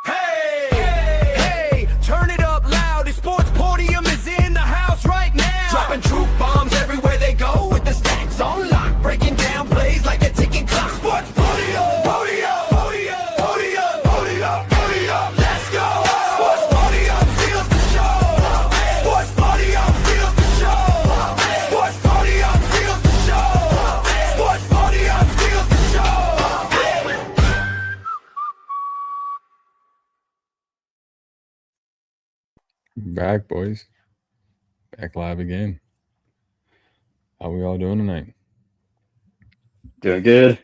Hey, turn it up loud. The sports podium is in the house right now. Dropping truth bombs everywhere they go with the stats on lock. Breaking down plays like a ticking clock. Sports podium, podium, podium, podium, podium, podium. Let's go. Sports podium steals the show. Sports podium steals the show. Sports podium steals the show. Sports podium steals the show. Back, boys. Back live again. How we all doing tonight? Doing good.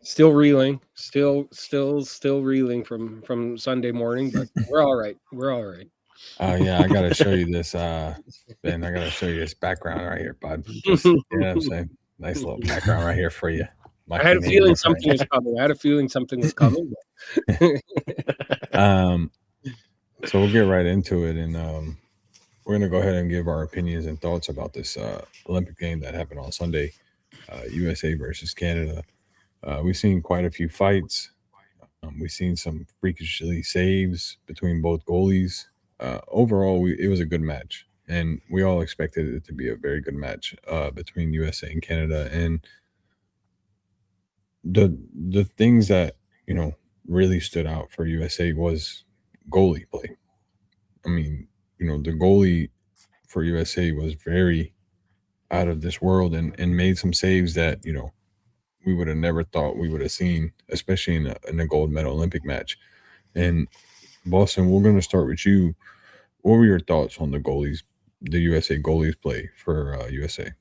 Still reeling, still reeling from Sunday morning, but we're all right. We're all right. Yeah, I gotta show you this. Ben, I gotta show you this background right here, bud. Just, you know what I'm saying? Nice little background right here for you. I had a feeling something was coming. So we'll get right into it, and we're gonna go ahead and give our opinions and thoughts about this Olympic game that happened on Sunday, USA versus Canada. We've seen quite a few fights. We've seen some freakishly saves between both goalies. Overall, it was a good match, and we all expected it to be a very good match between USA and Canada. And the things that really stood out for USA was goalie play. I mean, the goalie for USA was very out of this world and made some saves that we would have never thought we would have seen, especially in a gold medal Olympic match. And Boston, we're going to start with you. What were your thoughts on the USA goalies play for USA?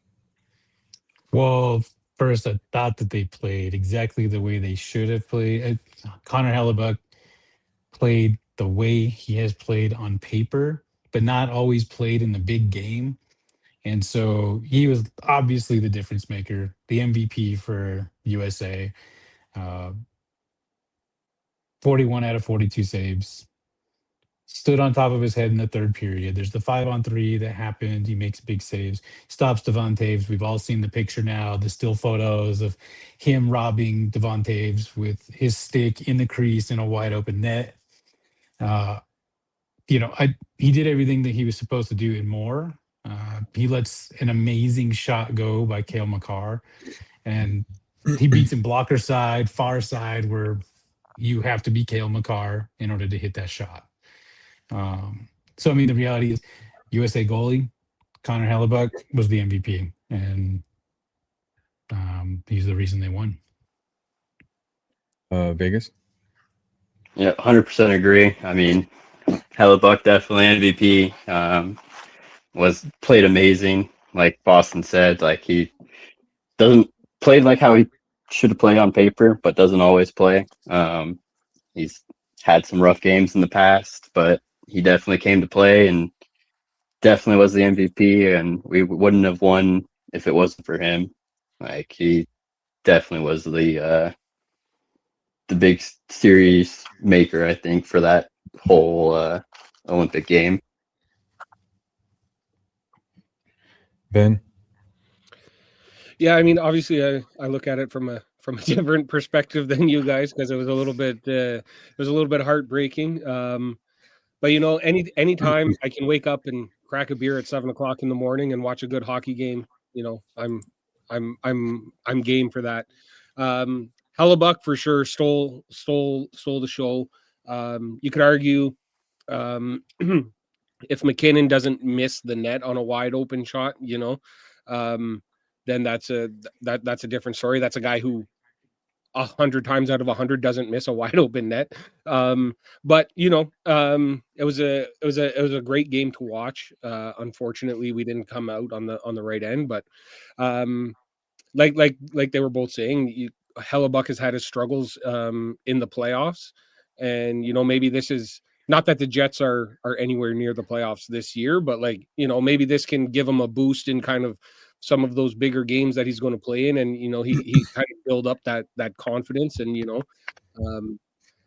Well, first, I thought that they played exactly the way they should have played. Connor Hellebuck played the way he has played on paper, but not always played in the big game. And so he was obviously the difference maker, the MVP for USA. 41 out of 42 saves. Stood on top of his head in the third period. There's the 5-on-3 that happened. He makes big saves. Stops Devon Taves. We've all seen the picture now, the still photos of him robbing Devon Taves with his stick in the crease in a wide open net. He did everything that he was supposed to do and more. He lets an amazing shot go by Cale Makar, and he beats him blocker side, far side, where you have to be Cale Makar in order to hit that shot. So, I mean, the reality is USA goalie, Connor Hellebuck, was the MVP, and he's the reason they won. Vegas? Yeah, 100% agree. I mean, Hellebuck definitely MVP. Played amazing, like Boston said. Like, he doesn't play like how he should have played on paper, but doesn't always play. He's had some rough games in the past, but he definitely came to play and definitely was the MVP. And we wouldn't have won if it wasn't for him. Like, he definitely was the big series maker, I think, for that whole Olympic game. Ben? Yeah, I mean, obviously, I look at it from a different perspective than you guys, because it was a little bit heartbreaking. But anytime I can wake up and crack a beer at 7:00 in the morning and watch a good hockey game, I'm game for that. Hellebuck for sure stole the show. You could argue if McKinnon doesn't miss the net on a wide open shot, then that's a different story. That's a guy who 100 times out of 100 doesn't miss a wide open net. But it was a great game to watch. Unfortunately, we didn't come out on the right end, but like they were both saying, Hellebuck has had his struggles in the playoffs, and maybe this is not that the Jets are anywhere near the playoffs this year, but maybe this can give him a boost in kind of some of those bigger games that he's going to play in, and he kind of build up that confidence, and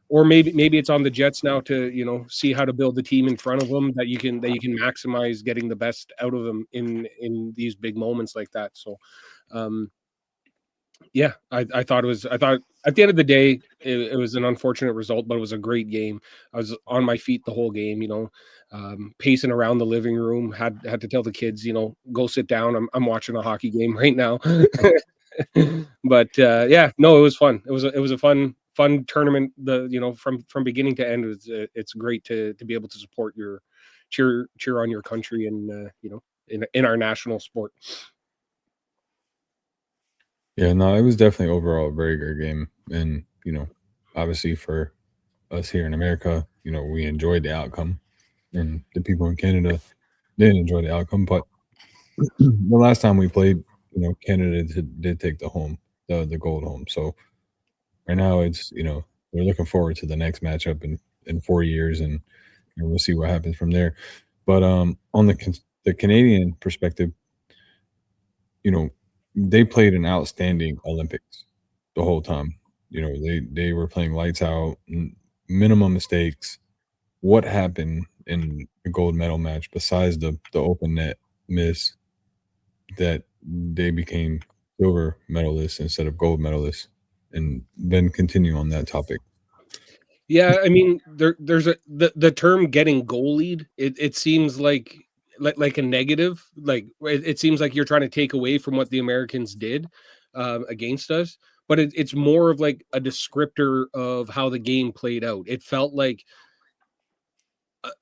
or maybe it's on the Jets now to see how to build the team in front of them that you can maximize getting the best out of them in these big moments like that. So Yeah, I thought at the end of the day, it was an unfortunate result, but it was a great game. I was on my feet the whole game, pacing around the living room. Had to tell the kids, go sit down. I'm watching a hockey game right now. But yeah, no, it was fun. It was a fun tournament. From beginning to end, it's great to be able to support your cheer on your country and in our national sport. Yeah, no, it was definitely overall a very good game. And, obviously for us here in America, we enjoyed the outcome. And the people in Canada didn't enjoy the outcome. But the last time we played, Canada did take the gold home. So right now it's, we're looking forward to the next matchup in 4 years, and we'll see what happens from there. But on the Canadian perspective, you know, they played an outstanding Olympics the whole time. They were playing lights out, minimum mistakes. What happened in the gold medal match besides the open net miss that they became silver medalists instead of gold medalists? And then continue on that topic. Yeah, I mean, there's the term getting goalied. It seems like a negative. Like it seems like you're trying to take away from what the Americans did against us. But it's more of like a descriptor of how the game played out. It felt like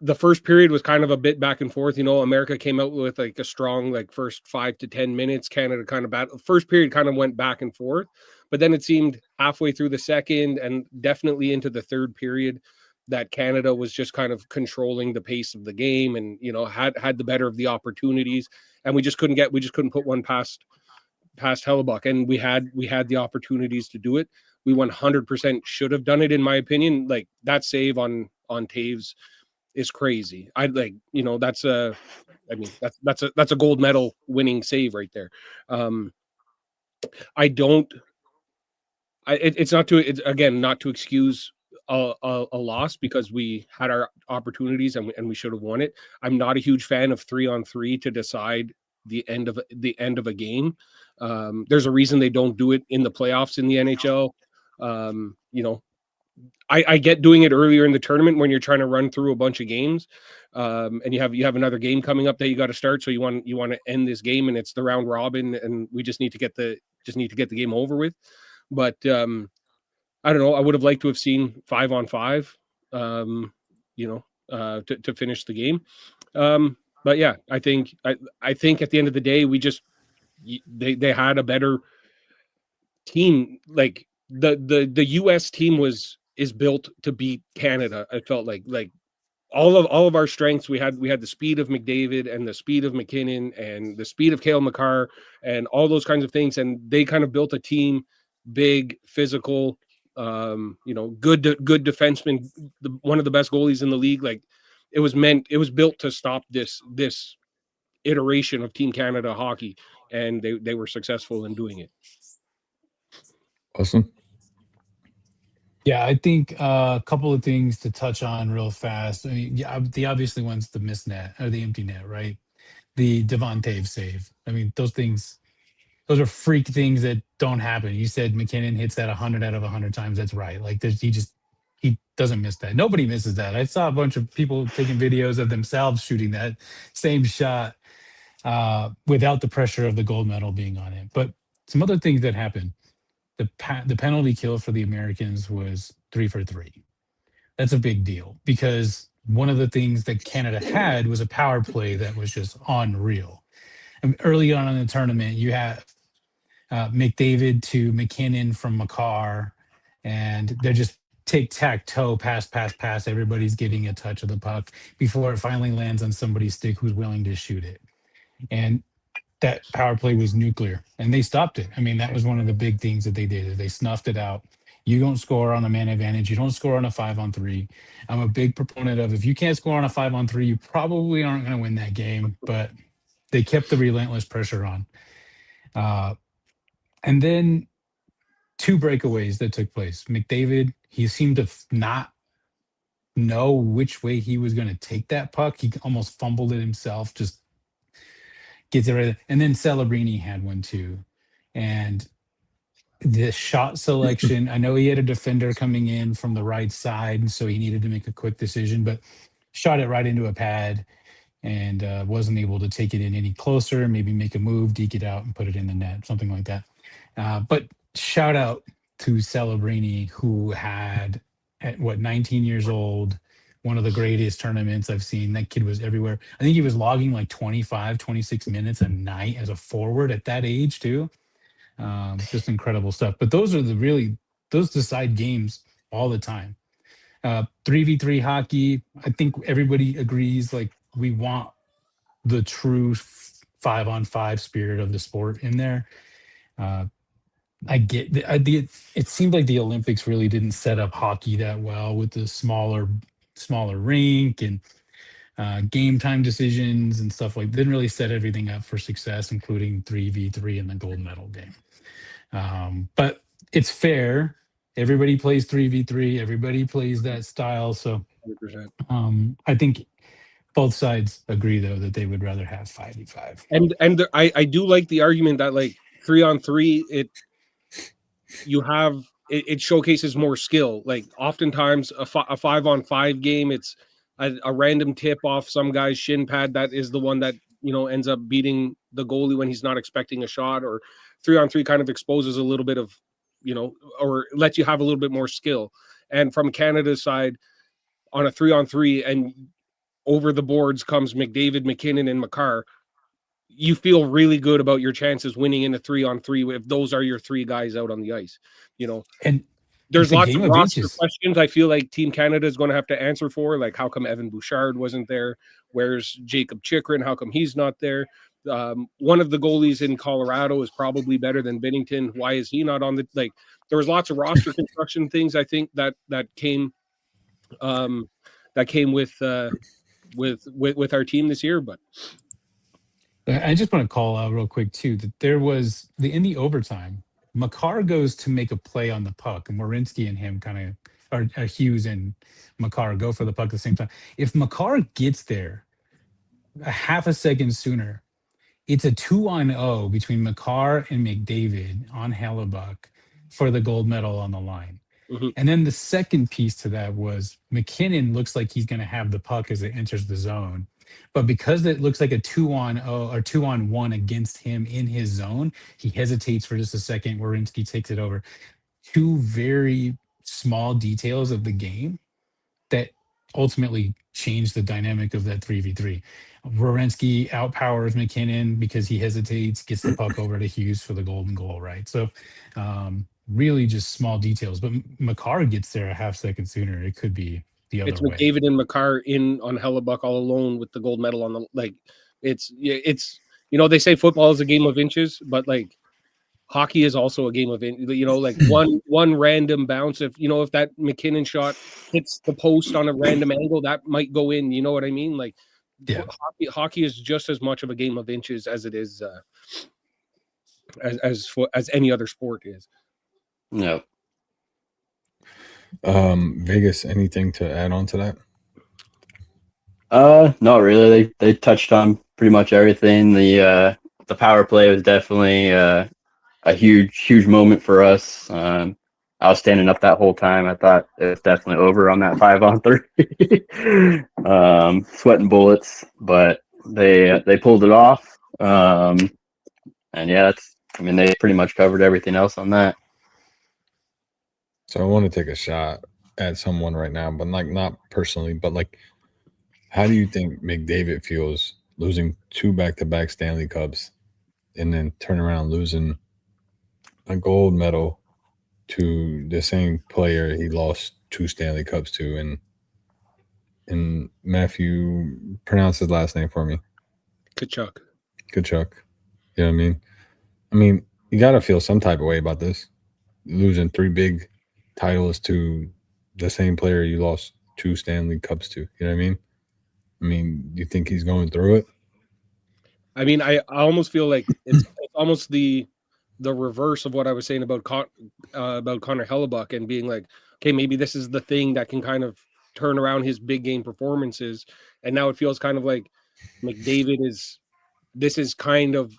the first period was kind of a bit back and forth. America came out with like a strong like first 5 to 10 minutes. Canada kind of first period kind of went back and forth, but then it seemed halfway through the second and definitely into the third period that Canada was just kind of controlling the pace of the game and had the better of the opportunities, and we just couldn't put one past Hellebuck, and we had the opportunities to do it. We 100% should have done it, in my opinion. Like that save on Taves is crazy. I like, that's that's a gold medal winning save right there. I don't, it's not to, it's again, not to excuse a loss because we had our opportunities and we should have won it. I'm not a huge fan of 3-on-3 to decide the end of a game. There's a reason they don't do it in the playoffs in the NHL. You know, I get doing it earlier in the tournament when you're trying to run through a bunch of games, and you have another game coming up that you got to start. So you want to end this game, and it's the round robin, and we just need to get the game over with. But I don't know. I would have liked to have seen 5-on-5, to finish the game. But yeah, I think at the end of the day, they had a better team. Like the US team is built to beat Canada. I felt like all of our strengths. We had the speed of McDavid and the speed of McKinnon and the speed of Cale Makar and all those kinds of things. And they kind of built a team, big, physical, good defenseman, one of the best goalies in the league. Like it was built to stop this iteration of Team Canada hockey, and they were successful in doing it. Awesome. Yeah, I think a couple of things to touch on real fast. I mean, yeah, the obviously one's the miss net or the empty net, right? The Devon Toews save. I mean, those are freak things that don't happen. You said McKinnon hits that 100 out of 100 times. That's right. Like he doesn't miss that. Nobody misses that. I saw a bunch of people taking videos of themselves shooting that same shot without the pressure of the gold medal being on it. But some other things that happened. The penalty kill for the Americans was 3 for 3. That's a big deal because one of the things that Canada had was a power play that was just unreal. And early on in the tournament, you have McDavid to McKinnon from Makar, and they're just tic-tac-toe, pass, pass, pass. Everybody's getting a touch of the puck before it finally lands on somebody's stick who's willing to shoot it. And that power play was nuclear, and they stopped it. I mean, that was one of the big things that they did. They snuffed it out. You don't score on a man advantage. You don't score on a 5-on-3. I'm a big proponent of if you can't score on a 5-on-3, you probably aren't going to win that game. But they kept the relentless pressure on. And then 2 breakaways that took place. McDavid, he seemed to not know which way he was going to take that puck. He almost fumbled it himself, just gets it right. And then Celebrini had one too. And the shot selection. I know he had a defender coming in from the right side, and so he needed to make a quick decision, but shot it right into a pad and wasn't able to take it in any closer, maybe make a move, deke it out, and put it in the net, something like that. But shout out to Celebrini, who had, at what, 19 years old, one of the greatest tournaments I've seen. That kid was everywhere. I think he was logging like 25, 26 minutes a night as a forward at that age, too. Just incredible stuff. But those are those decide games all the time. 3v3 hockey, I think everybody agrees, like, we want the true 5-on-5 spirit of the sport in there. I get it seemed like the Olympics really didn't set up hockey that well with the smaller rink and game time decisions and stuff like. Didn't really set everything up for success, including 3v3 and the gold medal game. But it's fair. Everybody plays 3v3. Everybody plays that style. So 100%. I think both sides agree, though, that they would rather have 5v5. And I do like the argument that, like, 3-on-3, it showcases more skill. Like, oftentimes a 5-on-5 game, it's a random tip off some guy's shin pad that is the one that, you know, ends up beating the goalie when he's not expecting a shot. Or 3-on-3 kind of exposes a little bit of, you know, or lets you have a little bit more skill. And from Canada's side, on a 3-on-3 and over the boards comes McDavid, McKinnon, and Makar, you feel really good about your chances winning in a 3-on-3 if those are your three guys out on the ice. You know, And there's it's a lots game of of roster inches. questions I feel like Team Canada is going to have to answer for. Like, how come Evan Bouchard wasn't there? Where's Jacob Chikrin? How come he's not there? One of the goalies in Colorado is probably better than Bennington. Why is he not on the, like, there was lots of roster construction things, I think, that came with our team this year. But I just want to call out real quick, too, that there was in the overtime, Makar goes to make a play on the puck, and Werenski and him kind of, or Hughes and Makar go for the puck at the same time. If Makar gets there a half a second sooner, it's a 2-on-0 between Makar and McDavid on Hellebuck for the gold medal on the line. Mhm. And then the second piece to that was McKinnon looks like he's going to have the puck as it enters the zone. But because it looks like a 2-on-0 or 2-on-1 against him in his zone, he hesitates for just a second. Werenski takes it over. Two very small details of the game that ultimately changed the dynamic of that 3v3. Werenski outpowers McKinnon because he hesitates, gets the puck over to Hughes for the golden goal, right? So really just small details. But Makar gets there a half second sooner. It could be the other it's way. McDavid and Makar in on Hellebuck all alone with the gold medal on the, like, it's you know, they say football is a game of inches, but, like, hockey is also a game of, you know, like, one random bounce. If, you know, if that McKinnon shot hits the post on a random angle, that might go in. You know what I mean? Like, Yeah. hockey is just as much of a game of inches as it is as any other sport is. No. Vegas, anything to add on to that? Not really. They touched on pretty much everything. The power play was definitely a huge moment for us. I was standing up that whole time. I thought it was definitely over on that 5-on-3. Sweating bullets, but they pulled it off. And yeah, they pretty much covered everything else on that. So I want to take a shot at someone right now, but like not personally, but like, how do you think McDavid feels losing 2 back-to-back Stanley Cups and then turn around losing a gold medal to the same player he lost 2 Stanley Cups to? And Matthew, pronounce his last name for me. Kachuk. You know what I mean? I mean, you got to feel some type of way about this. Losing 3 big titles to the same player you lost 2 Stanley Cups to. You know what I mean? I mean, do you think he's going through it? I mean, I almost feel like it's almost the reverse of what I was saying about Connor Hellebuck, and being like, okay, maybe this is the thing that can kind of turn around his big game performances. And now it feels kind of like McDavid this is kind of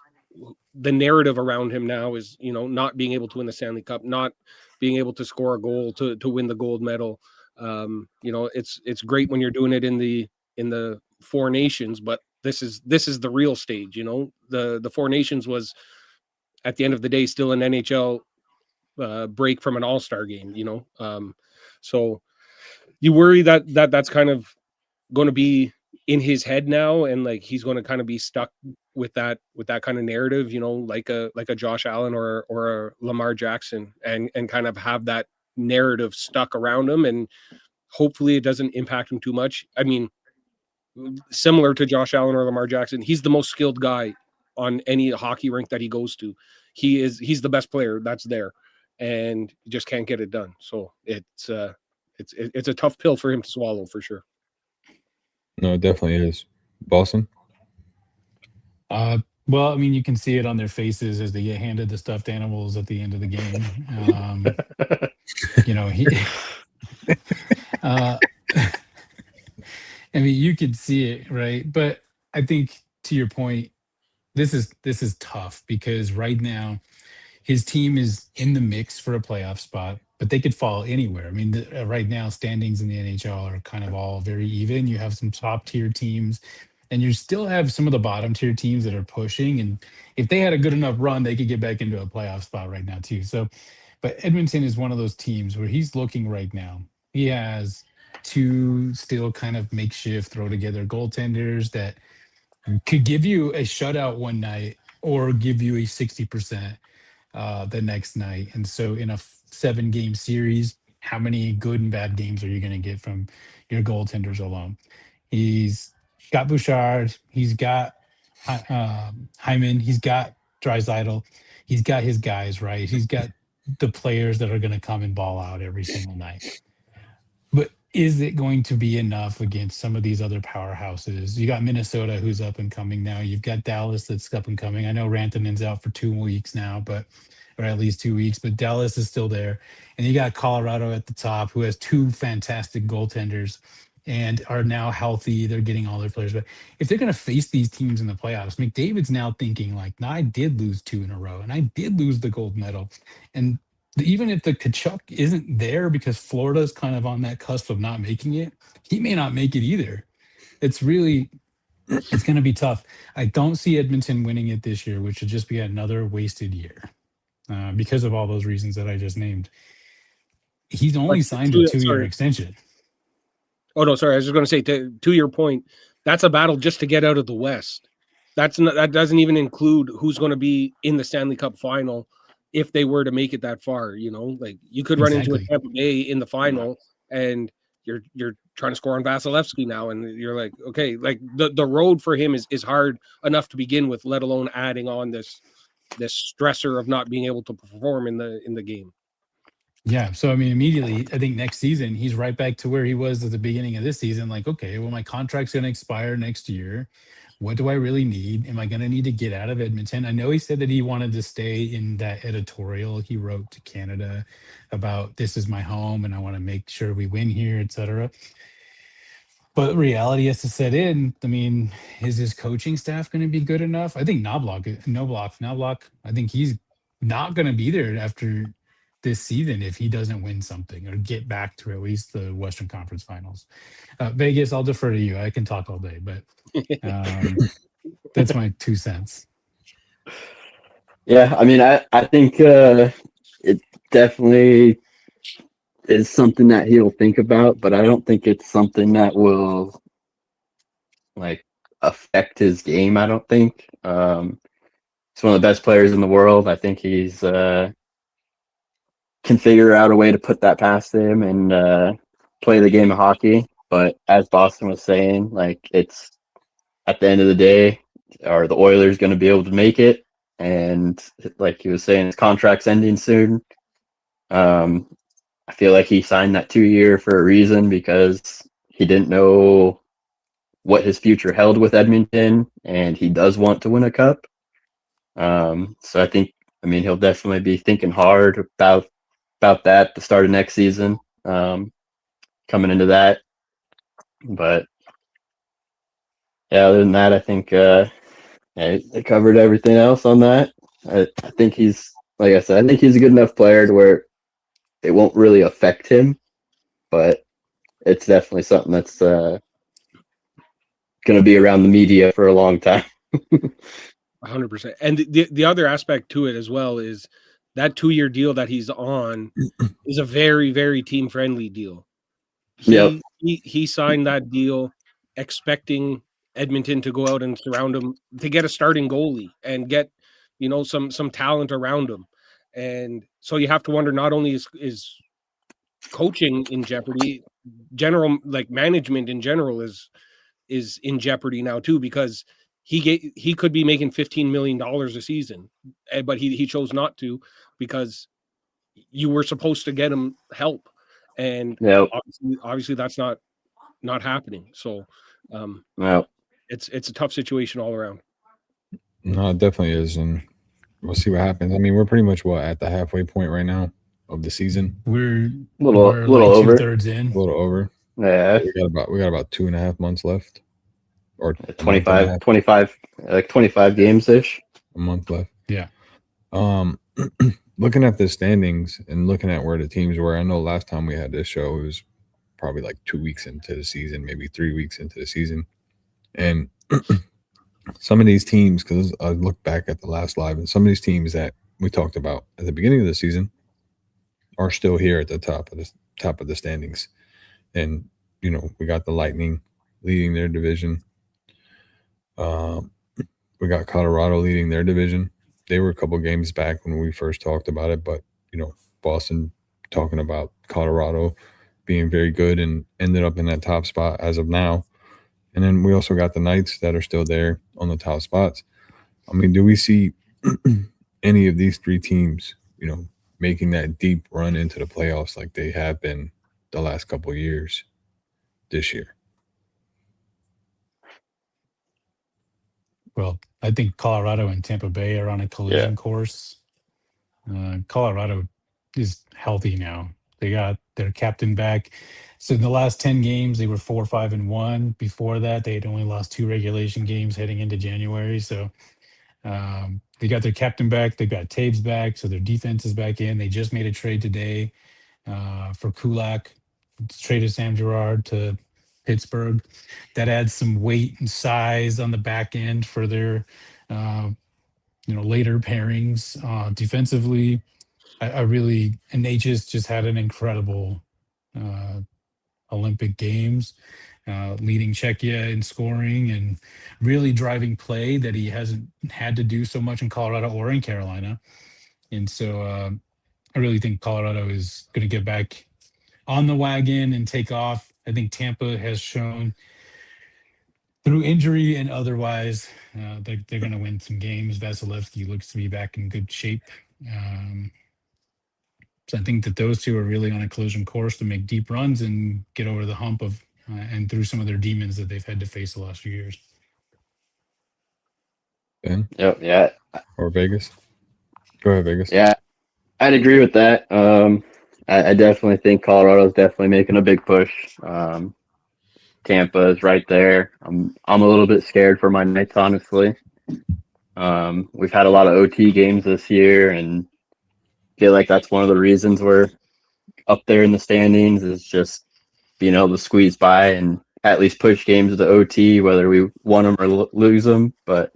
the narrative around him now is, you know, not being able to win the Stanley Cup, not being able to score a goal to win the gold medal. You know, it's great when you're doing it in the Four Nations, but this is the real stage. You know, the Four Nations was at the end of the day still an NHL break from an all-star game. You know, so you worry that that's kind of going to be in his head now, and like he's going to kind of be stuck with that kind of narrative, you know, like a Josh Allen or a Lamar Jackson, and kind of have that narrative stuck around him, and hopefully it doesn't impact him too much. I mean, similar to Josh Allen or Lamar Jackson, he's the most skilled guy on any hockey rink that he goes to. He's the best player that's there, and you just can't get it done. So it's a tough pill for him to swallow for sure. No, it definitely is. Boston? Well, I mean, you can see it on their faces as they get handed the stuffed animals at the end of the game. You know, I mean, you could see it, right? But I think to your point, this is tough because right now his team is in the mix for a playoff spot, but they could fall anywhere. I mean, right now standings in the NHL are kind of all very even. You have some top tier teams, and you still have some of the bottom tier teams that are pushing. And if they had a good enough run, they could get back into a playoff spot right now too. So, but Edmonton is one of those teams where he's looking right now. He has two still kind of makeshift throw together goaltenders that could give you a shutout one night or give you a 60% the next night. And so in a 7-game series, how many good and bad games are you going to get from your goaltenders alone? He's got Bouchard, he's got Hyman, he's got Draisaitl, he's got his guys, right? He's got the players that are going to come and ball out every single night. But is it going to be enough against some of these other powerhouses? You got Minnesota, who's up and coming now. You've got Dallas that's up and coming. I know Rantanen's out for 2 weeks now, or at least 2 weeks, but Dallas is still there. And you got Colorado at the top, who has two fantastic goaltenders and are now healthy. They're getting all their players back. If they're going to face these teams in the playoffs, McDavid's now thinking like, "No, I did lose 2 in a row, and I did lose the gold medal." And even if the Kachuk isn't there because Florida's kind of on that cusp of not making it, he may not make it either. It's going to be tough. I don't see Edmonton winning it this year, which would just be another wasted year because of all those reasons that I just named. He's only signed a 2-year extension. Oh no, sorry. I was just going to say to your point, that's a battle just to get out of the West. That doesn't even include who's going to be in the Stanley Cup final if they were to make it that far. You know, like you could run into a Tampa Bay in the final, and you're trying to score on Vasilevsky now, and you're like, okay, like the road for him is hard enough to begin with, let alone adding on this stressor of not being able to perform in the game. Yeah. So, I mean, immediately, I think next season, he's right back to where he was at the beginning of this season. Like, okay, well, my contract's going to expire next year. What do I really need? Am I going to need to get out of Edmonton? I know he said that he wanted to stay in that editorial he wrote to Canada about this is my home and I want to make sure we win here, etc. But reality has to set in. I mean, is his coaching staff going to be good enough? I think Knobloch, I think he's not going to be there after this season if he doesn't win something or get back to at least the Western Conference Finals. Vegas, I'll defer to you. I can talk all day, but that's my 2 cents. Yeah, I mean, I think it definitely is something that he'll think about, but I don't think it's something that will like affect his game. I don't think. He's one of the best players in the world. I think he's can figure out a way to put that past him and play the game of hockey. But as Boston was saying, like it's at the end of the day, are the Oilers going to be able to make it? And like he was saying, his contract's ending soon. I feel like he signed that 2-year for a reason because he didn't know what his future held with Edmonton, and he does want to win a cup. So I think, I mean, he'll definitely be thinking hard about that at the start of next season, coming into that. But yeah, other than that, I think they covered everything else on that. I think he's, like I said, I think he's a good enough player to where it won't really affect him, but it's definitely something that's going to be around the media for a long time. 100%. And the other aspect to it as well is that 2-year deal that he's on is a very, very team friendly deal. He signed that deal expecting Edmonton to go out and surround him to get a starting goalie and get, some talent around him. And so you have to wonder, not only is coaching in jeopardy, general like management in general is in jeopardy now too, because he could be making $15 million a season, but he chose not to, because you were supposed to get him help, and obviously that's not happening. So it's a tough situation all around. No, it definitely is, and we'll see what happens. I mean, we're pretty much at the halfway point right now of the season. We're little like over. 2/3 in. A little over. Yeah. We got about 2.5 months left, or 25 games ish. A month left. Yeah. Looking at the standings and looking at where the teams were, I know last time we had this show, it was probably like 2 weeks into the season, maybe 3 weeks into the season. And some of these teams, because I look back at the last live, and some of these teams that we talked about at the beginning of the season are still here at the top of the standings. And, we got the Lightning leading their division. We got Colorado leading their division. They were a couple games back when we first talked about it, but, Boston talking about Colorado being very good and ended up in that top spot as of now. And then we also got the Knights that are still there on the top spots. I mean, do we see any of these three teams, making that deep run into the playoffs like they have been the last couple of years this year? Well, I think Colorado and Tampa Bay are on a collision course. Colorado is healthy now. They got their captain back. So in the last 10 games, they were 4-5-1. Before that, they had only lost 2 regulation games heading into January. So they got their captain back. They've got Taves back. So their defense is back in. They just made a trade today for Kulak. Traded Sam Girard to Pittsburgh. That adds some weight and size on the back end for their later pairings. Defensively, I really, and they just had an incredible Olympic Games, leading Czechia in scoring and really driving play that he hasn't had to do so much in Colorado or in Carolina. And so I really think Colorado is going to get back on the wagon and take off. I think Tampa has shown through injury and otherwise they're going to win some games. Vasilevsky looks to be back in good shape. So I think that those two are really on a collision course to make deep runs and get over the hump of and through some of their demons that they've had to face the last few years. Ben? Yep. Yeah. Or Vegas? Go ahead, Vegas. Yeah, I'd agree with that. I definitely think Colorado's definitely making a big push. Tampa is right there. I'm a little bit scared for my Knights, honestly. We've had a lot of OT games this year, and feel like that's one of the reasons we're up there in the standings, is just being able to squeeze by and at least push games to OT, whether we won them or lose them, but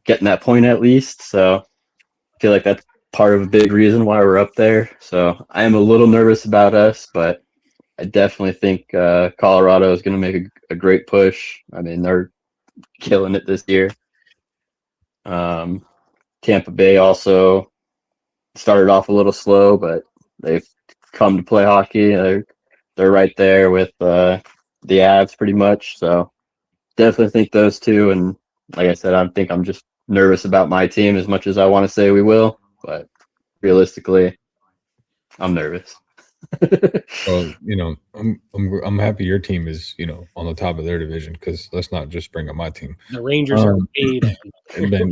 getting that point at least. So I feel like that's part of a big reason why we're up there. So I am a little nervous about us, but I definitely think Colorado is going to make a great push. I mean, they're killing it this year. Tampa Bay also started off a little slow, but they've come to play hockey. They're right there with the Avs pretty much. So definitely think those two. And like I said, I think I'm just nervous about my team as much as I want to say we will, but realistically, I'm nervous. Well, I'm happy your team is, on the top of their division, because let's not just bring up my team. The Rangers are paid. And then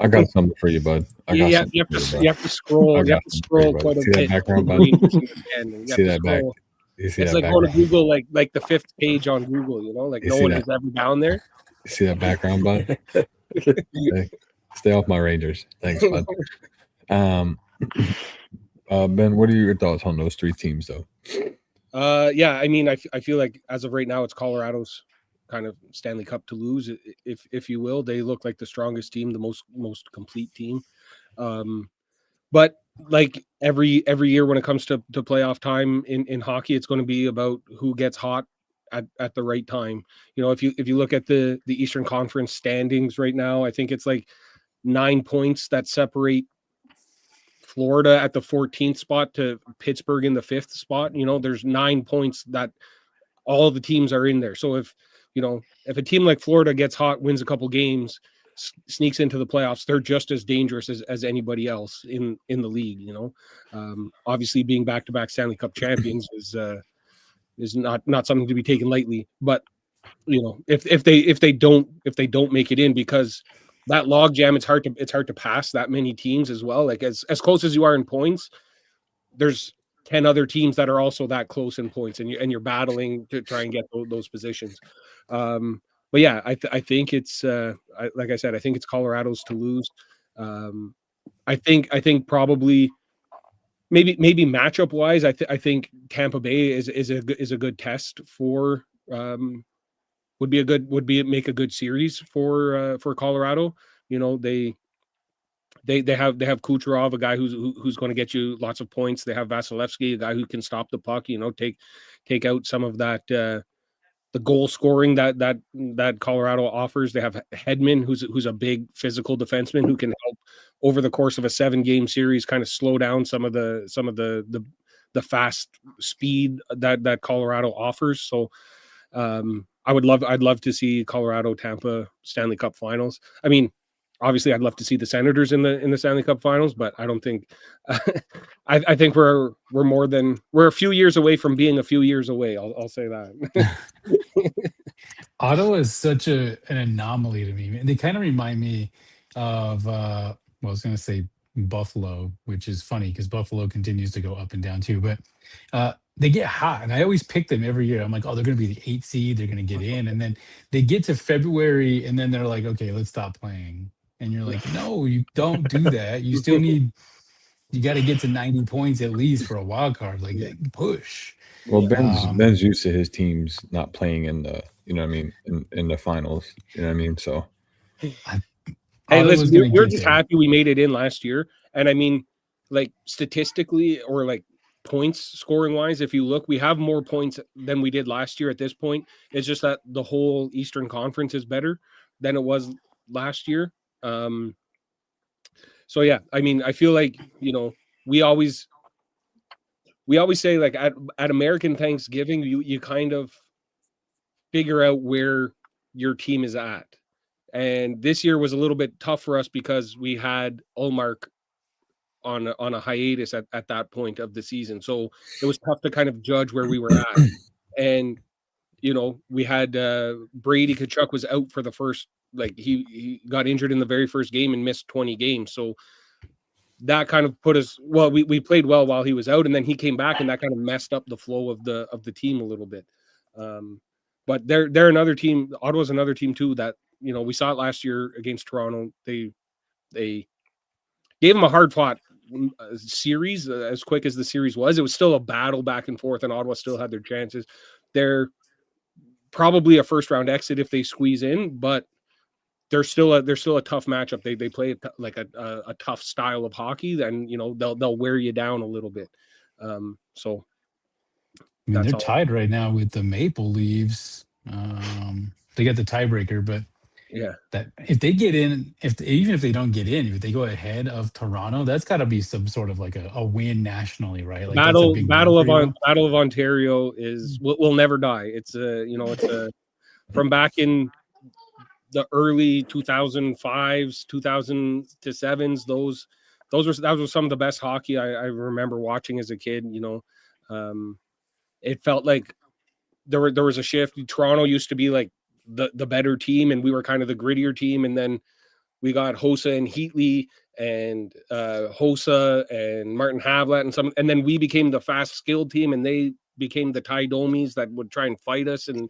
I got something for you, bud. You have to scroll. You have to scroll quite a bit. See that background, bud? See that back? It's like going to Google, like the 5th page on Google. Like no one is ever down there. You see that background, bud? Stay off my Rangers. Thanks, bud. Ben, what are your thoughts on those three teams, though? Yeah, I mean, I feel like as of right now, it's Colorado's kind of Stanley Cup to lose, if you will. They look like the strongest team, the most complete team. But like every year when it comes to playoff time in hockey, it's going to be about who gets hot at the right time. You know, if you look at the Eastern Conference standings right now, I think it's like 9 points that separate Florida at the 14th spot to Pittsburgh in the 5th spot. You know, there's 9 points that all the teams are in there. So if a team like Florida gets hot, wins a couple games, sneaks into the playoffs, they're just as dangerous as anybody else in the league. You know, obviously being back-to-back Stanley Cup champions is not something to be taken lightly. But you know, if they don't make it in, because that log jam, it's hard to pass that many teams as well. Like as close as you are in points, there's 10 other teams that are also that close in points, and you're battling to try and get those positions. But yeah, I think it's like I said, I think it's Colorado's to lose. I think probably maybe matchup wise, I think Tampa Bay is a good test for make a good series for Colorado. You know, they have Kucherov, a guy who's going to get you lots of points. They have Vasilevsky, a guy who can stop the puck. You know, take out some of that the goal scoring that Colorado offers. They have Hedman, who's a big physical defenseman who can help over the course of a 7-game series kind of slow down some of the fast speed that Colorado offers. So I'd love to see Colorado Tampa Stanley Cup Finals. I mean, obviously, I'd love to see the Senators in the Stanley Cup Finals, but I don't think. I think we're a few years away from being a few years away. I'll say that. Ottawa is such an anomaly to me. And they kind of remind me of I was going to say Buffalo, which is funny because Buffalo continues to go up and down too. But they get hot, and I always pick them every year. I'm like, oh, they're going to be the 8th seed. They're going to get in, and then they get to February, and then they're like, okay, let's stop playing. And you're like, no, you don't do that. You still need. You got to get to 90 points at least for a wild card. Like push. Well, Ben's used to his teams not playing in the, you know what I mean, in the finals. You know what I mean? So hey, listen, we're just happy we made it in last year. And I mean, like statistically or like points scoring wise, if you look, we have more points than we did last year at this point. It's just that the whole Eastern Conference is better than it was last year. So yeah, I mean, I feel like, you know, we always say like at American Thanksgiving, you kind of figure out where your team is at. And this year was a little bit tough for us because we had Ullmark on a hiatus at that point of the season. So it was tough to kind of judge where we were at. And, you know, we had Brady Tkachuk was out for the first, like he got injured in the very first game and missed 20 games. So that kind of put us, well, we played well while he was out, and then he came back, and that kind of messed up the flow of the team a little bit. But they're another team. Ottawa's another team too that, you know, we saw it last year against Toronto. They gave them a hard fought series as quick as the series was. It was still a battle back and forth, and Ottawa still had their chances. They're probably a first round exit if they squeeze in, but they're still a tough matchup. They play like a tough style of hockey, and you know they'll wear you down a little bit. So I mean, they're tied right now with the Maple Leafs. They got the tiebreaker, but yeah, that if they get in, even if they don't get in, if they go ahead of Toronto, that's got to be some sort of like a win nationally, right? Like Battle of Ontario is will never die. It's from back in the early 2005s, 2007s. That was some of the best hockey I remember watching as a kid. You know, it felt like there was a shift. Toronto used to be like the better team, and we were kind of the grittier team. And then we got Hossa and Heatley and Hossa and Martin Havlat and then we became the fast skilled team, and they became the Ty Domies that would try and fight us, and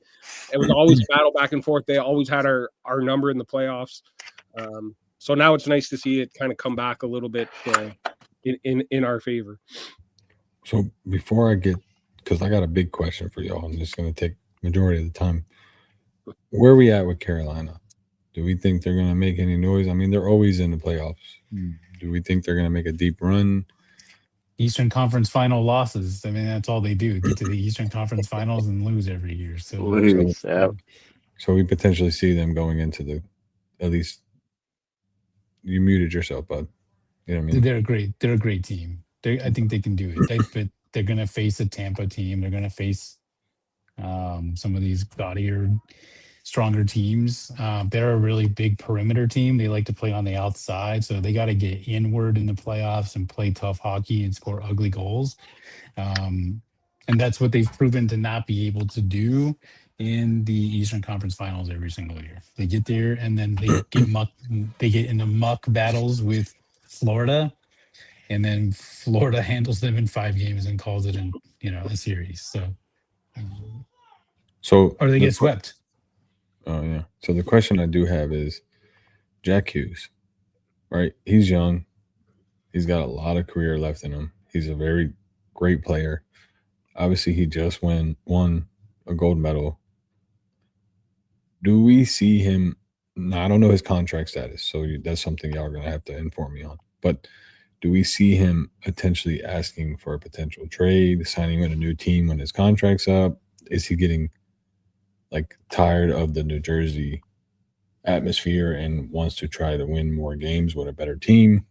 it was always a battle back and forth. They always had our number in the playoffs. So now it's nice to see it kind of come back a little bit in our favor. So before I get, because I got a big question for y'all, I'm just going to take majority of the time. Where are we at with Carolina? Do we think they're going to make any noise? I mean, they're always in the playoffs. Do we think they're going to make a deep run? Eastern Conference final losses. I mean, that's all they do. Get to the Eastern Conference finals and lose every year. So Lose. Yeah. So we potentially see them going into the, at least you muted yourself, bud. You know what I mean? they're a great team. I think they can do it. But they're going to face a Tampa team. They're going to face some of these gaudier, stronger teams. They're a really big perimeter team. They like to play on the outside, so they got to get inward in the playoffs and play tough hockey and score ugly goals. And that's what they've proven to not be able to do in the Eastern Conference Finals every single year. They get there and then they get into muck battles with Florida, and then Florida handles them in 5 games and calls it a series. So or they get swept. Oh yeah. So the question I do have is Jack Hughes, right? He's young. He's got a lot of career left in him. He's a very great player. Obviously, he just won a gold medal. Do we see him? Now, I don't know his contract status, so that's something y'all are going to have to inform me on. But do we see him potentially asking for a potential trade, signing with a new team when his contract's up? Is he getting tired of the New Jersey atmosphere and wants to try to win more games with a better team?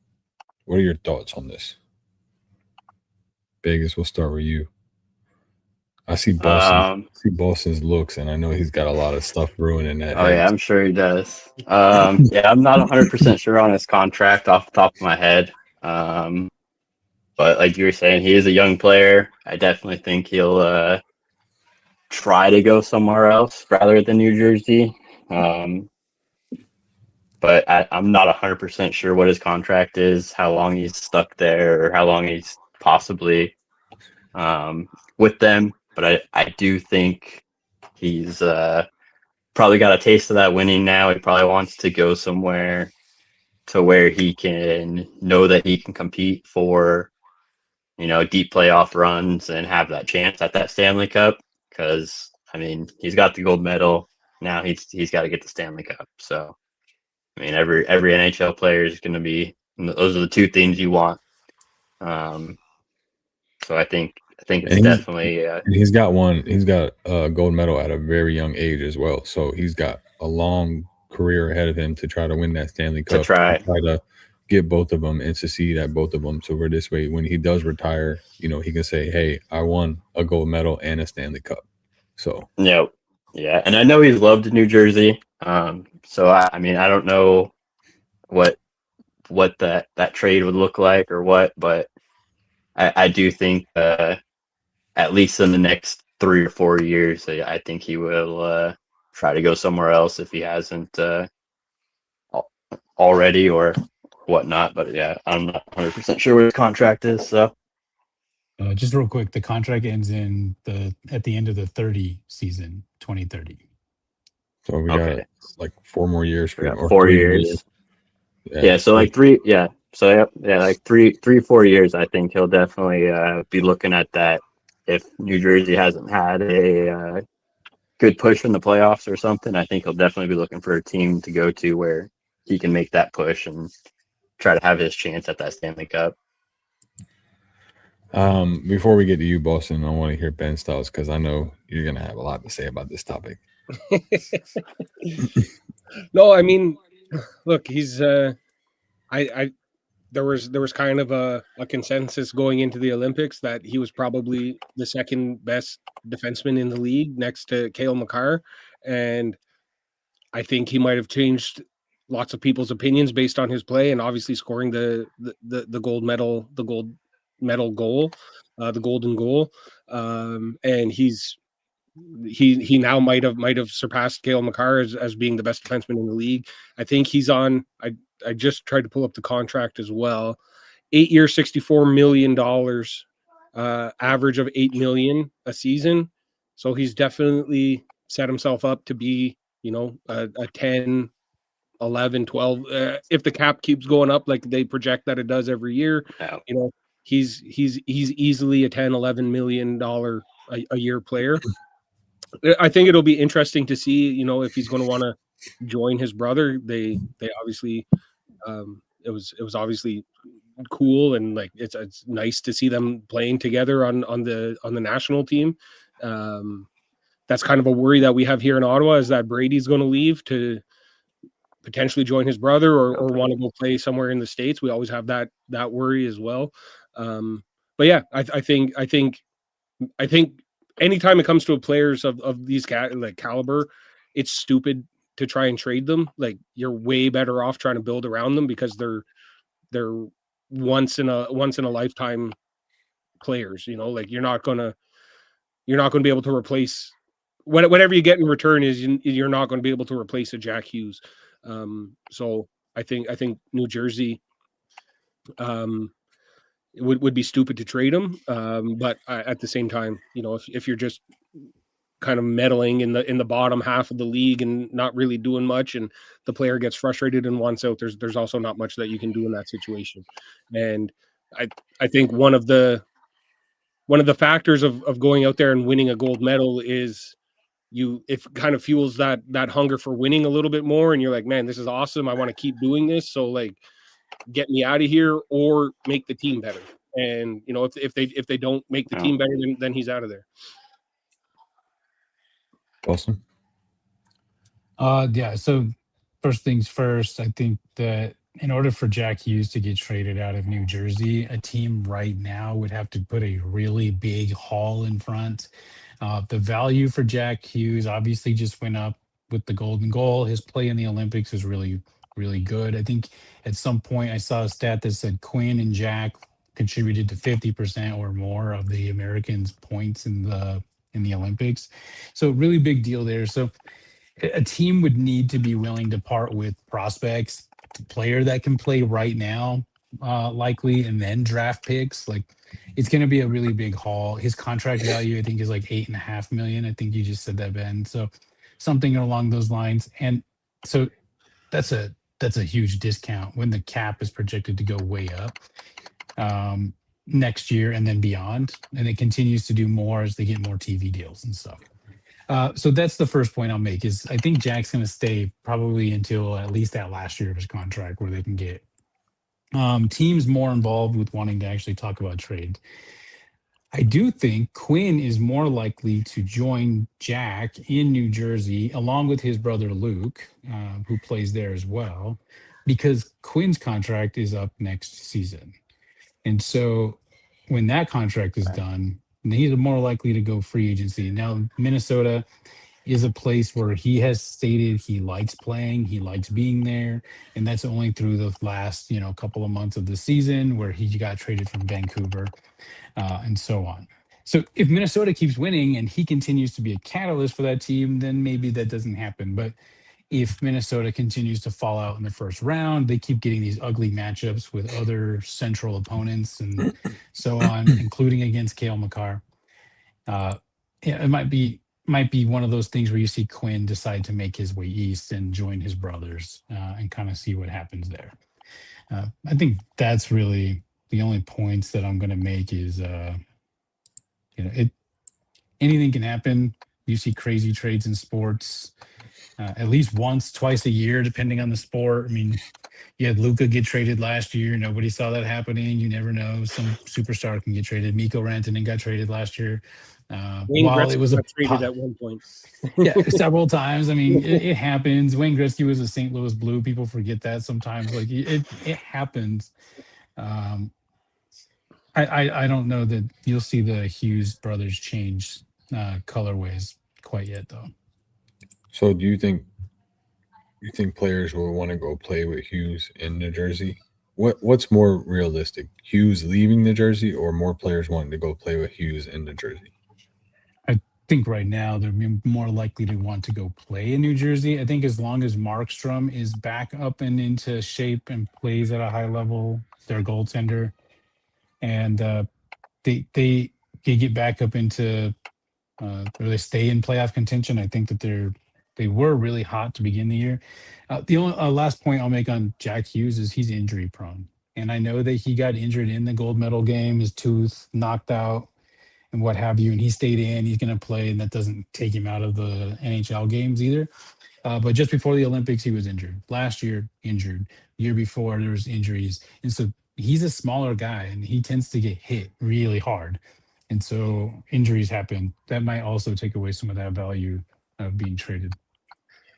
What are your thoughts on this? Vegas, we'll start with you. I see Boston's looks, and I know he's got a lot of stuff brewing in that. Oh yeah, I'm sure he does. Yeah, I'm not 100% sure on his contract off the top of my head. But like you were saying, he is a young player. I definitely think he'll try to go somewhere else rather than New Jersey. But I'm not 100% sure what his contract is, how long he's stuck there, or how long he's possibly with them. But I do think he's probably got a taste of that winning now. He probably wants to go somewhere to where he can know that he can compete for, deep playoff runs and have that chance at that Stanley Cup. Because, I mean, he's got the gold medal. Now he's got to get the Stanley Cup. So, I mean, every NHL player is going to be, those are the two things you want. So I think it's definitely. He's got a gold medal at a very young age as well. So he's got a long career ahead of him to try to win that Stanley Cup. To try to get both of them and succeed at both of them. So we're this way, when he does retire, he can say, "Hey, I won a gold medal and a Stanley Cup." So yeah, and I know he's loved New Jersey. So I mean, I don't know what that trade would look like or what, but I do think at least in the next 3 or 4 years, I think he will try to go somewhere else if he hasn't already or whatnot. But yeah, I'm not 100% sure what his contract is. So just real quick, the contract ends at the end of the 2030 season. So we got 4 more years. For 4 years. Yeah. So like 3. Yeah. So yeah, like 4 years. I think he'll definitely be looking at that. If New Jersey hasn't had a good push in the playoffs or something, I think he'll definitely be looking for a team to go to where he can make that push and try to have his chance at that Stanley Cup. Before we get to you, Boston, I want to hear Ben Stiles because I know you're going to have a lot to say about this topic. No, I mean, look, he's there was kind of a consensus going into the Olympics that he was probably the second best defenseman in the league next to Cale Makar, and I think he might have changed lots of people's opinions based on his play and obviously scoring the gold medal, the golden goal, and he now might have surpassed Cale Makar as being the best defenseman in the league. I think he's on. I just tried to pull up the contract as well. 8 years, $64 million, average of $8 million a season. So he's definitely set himself up to be, a 10, 11, 12. If the cap keeps going up like they project that it does every year, Yeah. you know, he's easily a 10, $11 million a year player. I think it'll be interesting to see, you know, if he's going to want to join his brother. They obviously, it was obviously cool, and like it's nice to see them playing together on the national team. That's kind of a worry that we have here in Ottawa, is that Brady's going to leave to potentially join his brother, or want to go play somewhere in the States. We always have that worry as well. But yeah, I think anytime it comes to players of these like caliber, it's stupid to try and trade them. Like, you're way better off trying to build around them, because they're once in a lifetime players. You know, like you're not gonna be able to replace whatever you get in return. Is you're not going to be able to replace a Jack Hughes. So I think New Jersey would be stupid to trade him. But at the same time, you know, if you're just kind of meddling in the bottom half of the league and not really doing much, and the player gets frustrated and wants out, there's also not much that you can do in that situation. And I think one of the factors of going out there and winning a gold medal is it kind of fuels that hunger for winning a little bit more, and you're like, man, this is awesome, I want to keep doing this, so like, get me out of here or make the team better. And you know, if they don't make the team better, then he's out of there. Awesome. Yeah. So first things first, I think that in order for Jack Hughes to get traded out of New Jersey, a team right now would have to put a really big haul in front. The value for Jack Hughes obviously just went up with the golden goal. His play in the Olympics was really, really good. I think at some point I saw a stat that said Quinn and Jack contributed to 50% or more of the Americans' points in the Olympics. So really big deal there. So a team would need to be willing to part with prospects, player that can play right now, likely, and then draft picks. Like, it's going to be a really big haul. His contract value, I think, is like 8.5 million. I think you just said that, Ben. So something along those lines. And so that's a huge discount when the cap is projected to go way up next year and then beyond. And it continues to do more as they get more TV deals and stuff. So that's the first point I'll make, is I think Jack's going to stay probably until at least that last year of his contract, where they can get teams more involved with wanting to actually talk about trade. I do think Quinn is more likely to join Jack in New Jersey, along with his brother Luke, who plays there as well, because Quinn's contract is up next season. And so when that contract is done, he's more likely to go free agency. Now, Minnesota is a place where he has stated he likes playing, he likes being there, and that's only through the last, couple of months of the season where he got traded from Vancouver, and so on. So if Minnesota keeps winning and he continues to be a catalyst for that team, then maybe that doesn't happen. But if Minnesota continues to fall out in the first round, they keep getting these ugly matchups with other central opponents and so on, including against Cale Makar. It might be one of those things where you see Quinn decide to make his way east and join his brothers, and kind of see what happens there. I think that's really the only points that I'm going to make is, anything can happen. You see crazy trades in sports. At least once, twice a year, depending on the sport. I mean, you had Luka get traded last year. Nobody saw that happening. You never know. Some superstar can get traded. Mikko Rantanen got traded last year. While it was traded at one point. Yeah, several times. I mean, it happens. Wayne Gretzky was a St. Louis Blue. People forget that sometimes. Like, it happens. I don't know that you'll see the Hughes brothers change colorways quite yet, though. So do you think players will want to go play with Hughes in New Jersey? What's more realistic? Hughes leaving New Jersey, or more players wanting to go play with Hughes in New Jersey? I think right now they're more likely to want to go play in New Jersey. I think as long as Markstrom is back up and into shape and plays at a high level, their goaltender, and they get back up into or they stay in playoff contention, I think that they were really hot to begin the year. The only last point I'll make on Jack Hughes is he's injury prone. And I know that he got injured in the gold medal game, his tooth knocked out and what have you, and he stayed in, he's going to play, and that doesn't take him out of the NHL games either. But just before the Olympics, he was injured. Last year, injured. Year before, there was injuries. And so he's a smaller guy, and he tends to get hit really hard. And so injuries happen. That might also take away some of that value of being traded.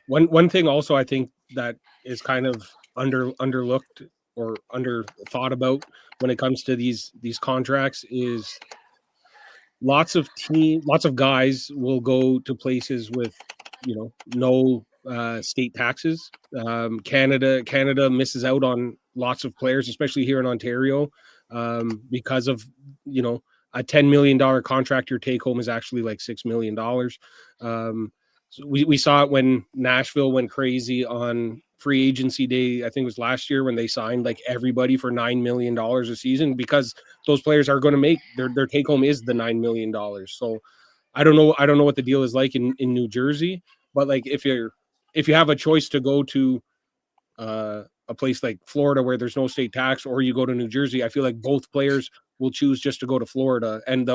One thing also I think that is kind of underlooked or under thought about when it comes to these contracts is lots of guys will go to places with no state taxes. Canada misses out on lots of players, especially here in Ontario, because of a $10 million contract. Your take home is actually like $6 million. So we saw it when Nashville went crazy on free agency day. I think it was last year when they signed like everybody for $9 million a season, because those players are going to make their take home is the $9 million. So I don't know what the deal is like in New Jersey, but like if you have a choice to go to a place like Florida where there's no state tax, or you go to New Jersey, I feel like both players will choose just to go to Florida, and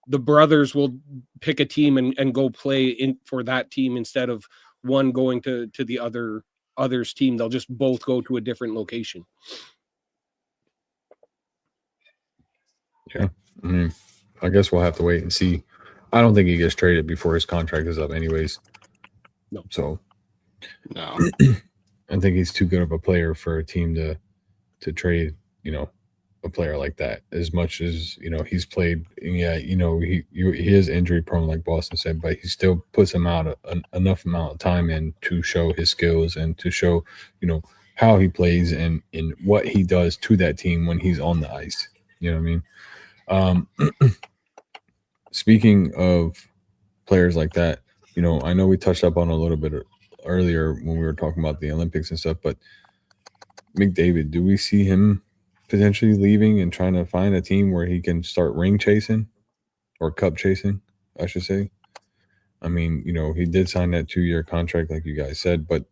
the brothers will pick a team and go play in for that team instead of one going to the other's team. They'll just both go to a different location. Yeah, I mean, I guess we'll have to wait and see. I don't think he gets traded before his contract is up anyways. No. So No. I think he's too good of a player for a team to trade, a player like that. As much as, he's played, yeah, he is injury prone, like Boston said, but he still puts him out enough amount of time in to show his skills and to show, how he plays and what he does to that team when he's on the ice. You know what I mean? Speaking of players like that, I know we touched up on a little bit earlier when we were talking about the Olympics and stuff, but McDavid, do we see him potentially leaving and trying to find a team where he can start ring chasing or cup chasing, I should say? I mean, he did sign that 2-year contract, like you guys said, but,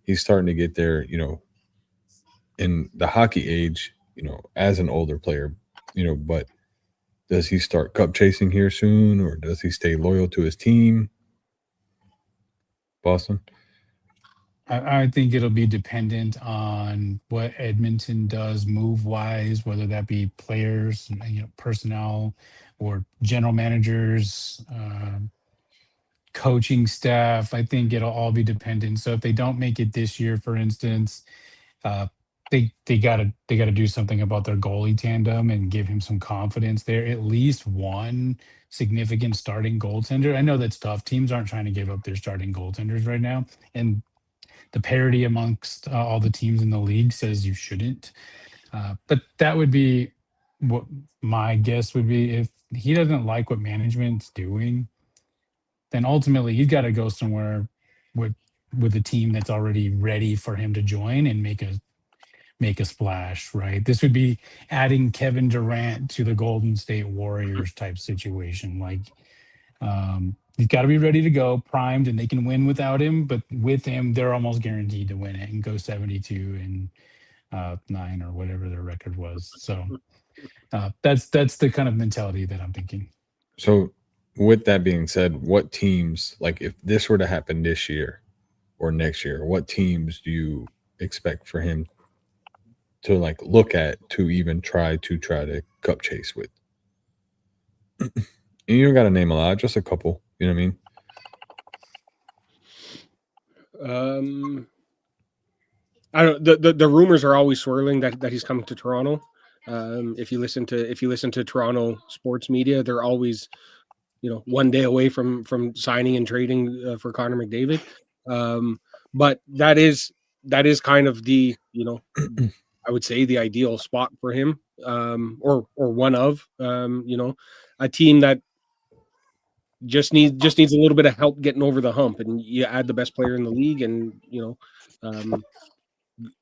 he's starting to get there, in the hockey age, as an older player, but does he start cup chasing here soon, or does he stay loyal to his team? Boston? I think it'll be dependent on what Edmonton does move-wise, whether that be players, personnel, or general managers, coaching staff. I think it'll all be dependent. So if they don't make it this year, for instance, they gotta do something about their goalie tandem and give him some confidence there. At least one significant starting goaltender. I know that's tough. Teams aren't trying to give up their starting goaltenders right now, and the parity amongst all the teams in the league says you shouldn't. But that would be what my guess would be. If he doesn't like what management's doing, then ultimately he's got to go somewhere with a team that's already ready for him to join and make a splash, right? This would be adding Kevin Durant to the Golden State Warriors type situation. Like, he's got to be ready to go, primed, and they can win without him. But with him, they're almost guaranteed to win it and go 72 and 9 or whatever their record was. So that's the kind of mentality that I'm thinking. So, with that being said, what teams, like if this were to happen this year or next year, what teams do you expect for him to like look at to even try to cup chase with? And you don't got to name a lot, just a couple. You know what I mean? I don't. The rumors are always swirling that he's coming to Toronto. If you listen to Toronto sports media, they're always, one day away from signing and trading for Connor McDavid. But that is kind of the, I would say the ideal spot for him, or one of, a team that just needs a little bit of help getting over the hump, and you add the best player in the league, and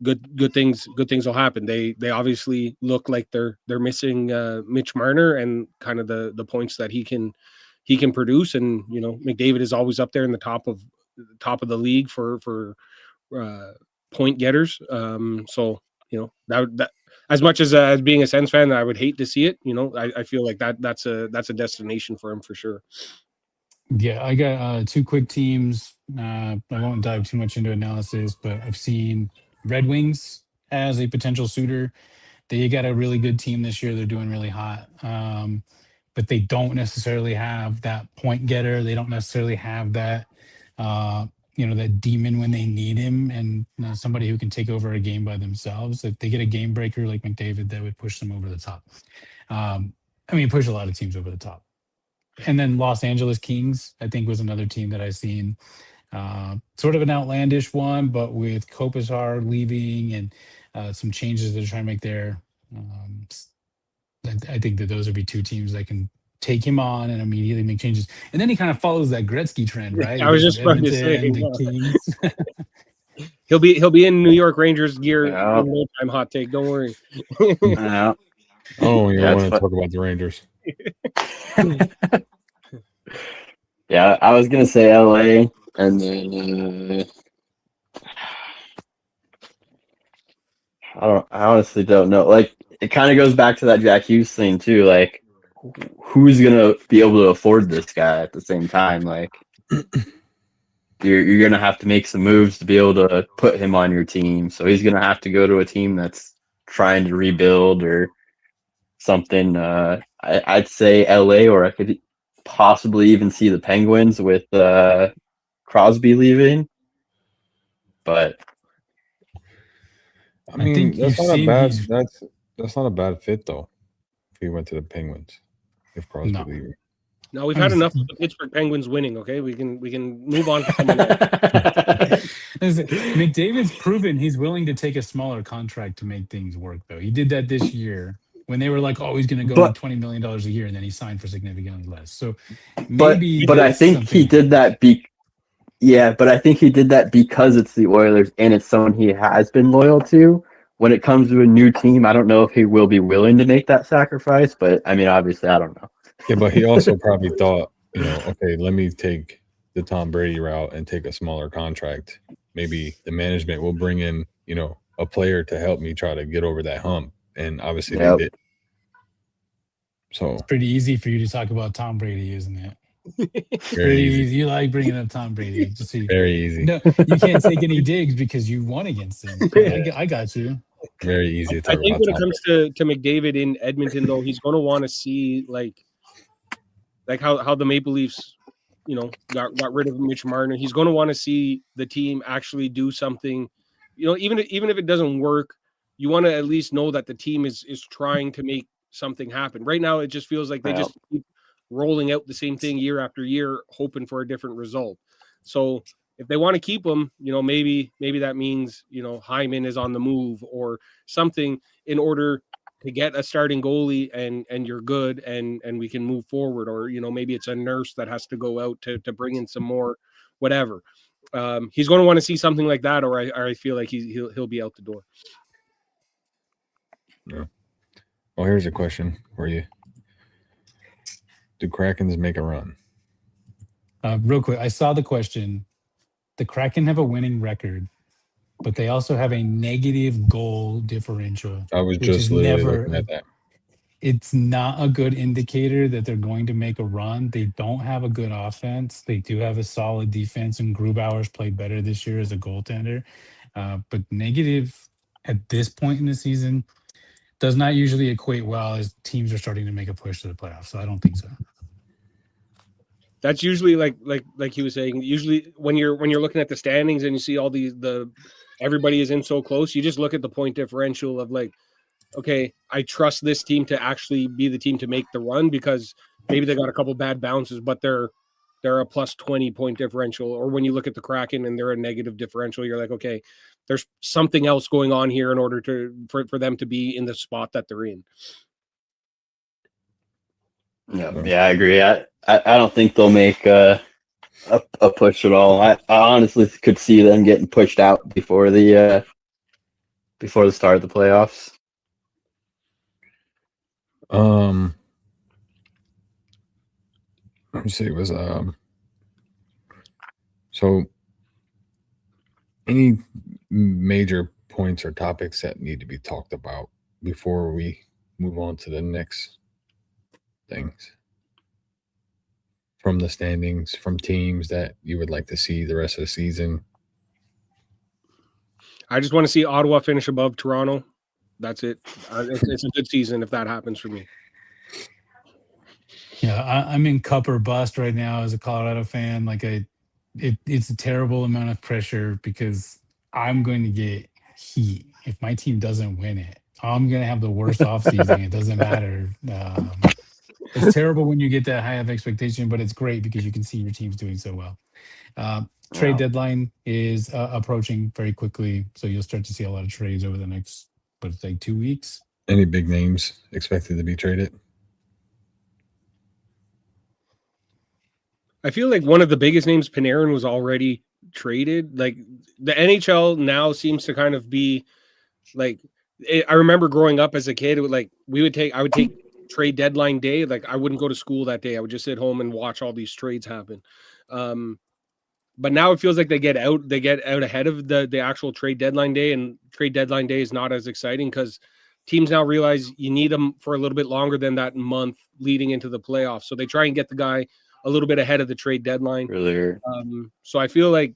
good things will happen. They obviously look like they're missing Mitch Marner and kind of the points that he can produce, and McDavid is always up there in the top of top of the league for point getters. So that as much as being a Sens fan, I would hate to see it. I feel like that's a destination for him for sure. Yeah, I got two quick teams. I won't dive too much into analysis, but I've seen Red Wings as a potential suitor. They got a really good team this year. They're doing really hot. But they don't necessarily have that point getter. They don't necessarily have that, that demon when they need him, and somebody who can take over a game by themselves. If they get a game breaker like McDavid, that would push them over the top. Push a lot of teams over the top. And then Los Angeles Kings, I think, was another team that I've seen. Sort of an outlandish one, but with Kopitar leaving and some changes they're trying to make there. I think that those would be two teams that can take him on and immediately make changes. And then he kind of follows that Gretzky trend, right? I was just about to say, Kings. he'll be in New York Rangers gear in Yeah. no time. Hot take, don't worry. Yeah. Oh, you Yeah, want it's to talk about the Rangers? Yeah, I was gonna say LA, and then I honestly don't know. Like, it kind of goes back to that Jack Hughes thing too. Like, who's gonna be able to afford this guy at the same time? Like, you're gonna have to make some moves to be able to put him on your team. So he's gonna have to go to a team that's trying to rebuild or something. I'd say LA, or I could possibly even see the Penguins with Crosby leaving. But I mean, think that's you've not a seen bad he's- that's not a bad fit though. If he went to the Penguins, if Crosby No. leaving. No, we've had enough of the Pittsburgh Penguins winning. Okay, we can move on to someone else. McDavid's proven he's willing to take a smaller contract to make things work, though. He did that this year when they were like, "Oh, he's going to go make $20 million a year," and then he signed for significantly less. So maybe, but I think he did that. But I think he did that because it's the Oilers and it's someone he has been loyal to. When it comes to a new team, I don't know if he will be willing to make that sacrifice. But I mean, obviously, I don't know. Yeah, but he also probably thought, okay, let me take the Tom Brady route and take a smaller contract. Maybe the management will bring in, a player to help me try to get over that hump. And obviously they did. So it's pretty easy for you to talk about Tom Brady, isn't it? very easy. You like bringing up Tom Brady. Just so Very easy. No, you can't take any digs because you won against him. I got you. Very easy to talk I about. think when it comes to McDavid in Edmonton, though, he's going to want to see like how the Maple Leafs, got rid of Mitch Marner. He's going to want to see the team actually do something. Even if it doesn't work, you want to at least know that the team is trying to make something happen. Right now, it just feels like they just keep rolling out the same thing year after year, hoping for a different result. So if they want to keep him, maybe that means, Hyman is on the move or something in order to get a starting goalie and you're good and we can move forward. Or, maybe it's a nurse that has to go out to bring in some more, whatever. He's going to want to see something like that, or I feel like he'll be out the door. Yeah. Well, here's a question for you. Do Krakens make a run? Real quick, I saw the question. The Kraken have a winning record, but they also have a negative goal differential. I was just literally looking at that. It's not a good indicator that they're going to make a run. They don't have a good offense. They do have a solid defense, and Grubauer's played better this year as a goaltender. But negative at this point in the season does not usually equate well as teams are starting to make a push to the playoffs. So I don't think so. That's usually like he was saying. Usually, when you're looking at the standings and you see all the everybody is in so close, you just look at the point differential of like, okay, I trust this team to actually be the team to make the run because maybe they got a couple bad bounces, but they're a plus 20 point differential. Or when you look at the Kraken and they're a negative differential, you're like, okay, there's something else going on here in order for them to be in the spot that they're in. Yeah, I agree. I don't think they'll make a push at all. I honestly could see them getting pushed out before the start of the playoffs. Let me see. It was so any major points or topics that need to be talked about before we move on to the next things from the standings, from teams that you would like to see the rest of the season? I just want to see Ottawa finish above Toronto. That's it. It's a good season if that happens for me. Yeah, I'm in cup or bust right now as a Colorado fan. Like it's a terrible amount of pressure because I'm going to get heat if my team doesn't win it. I'm going to have the worst offseason. It doesn't matter. It's terrible when you get that high of expectation, but it's great because you can see your team's doing so well. Trade deadline is approaching very quickly, so you'll start to see a lot of trades over the next, what, it's like 2 weeks. Any big names expected to be traded? I feel like one of the biggest names, Panarin, was already traded. Like the NHL now seems to kind of be like I remember growing up as a kid, it would I would take trade deadline day. Like I wouldn't go to school that day. I would just sit home and watch all these trades happen. But now it feels like they get out ahead of the actual trade deadline day, and trade deadline day is not as exciting because teams now realize you need them for a little bit longer than that month leading into the playoffs. So they try and get the guy a little bit ahead of the trade deadline. Really? So I feel like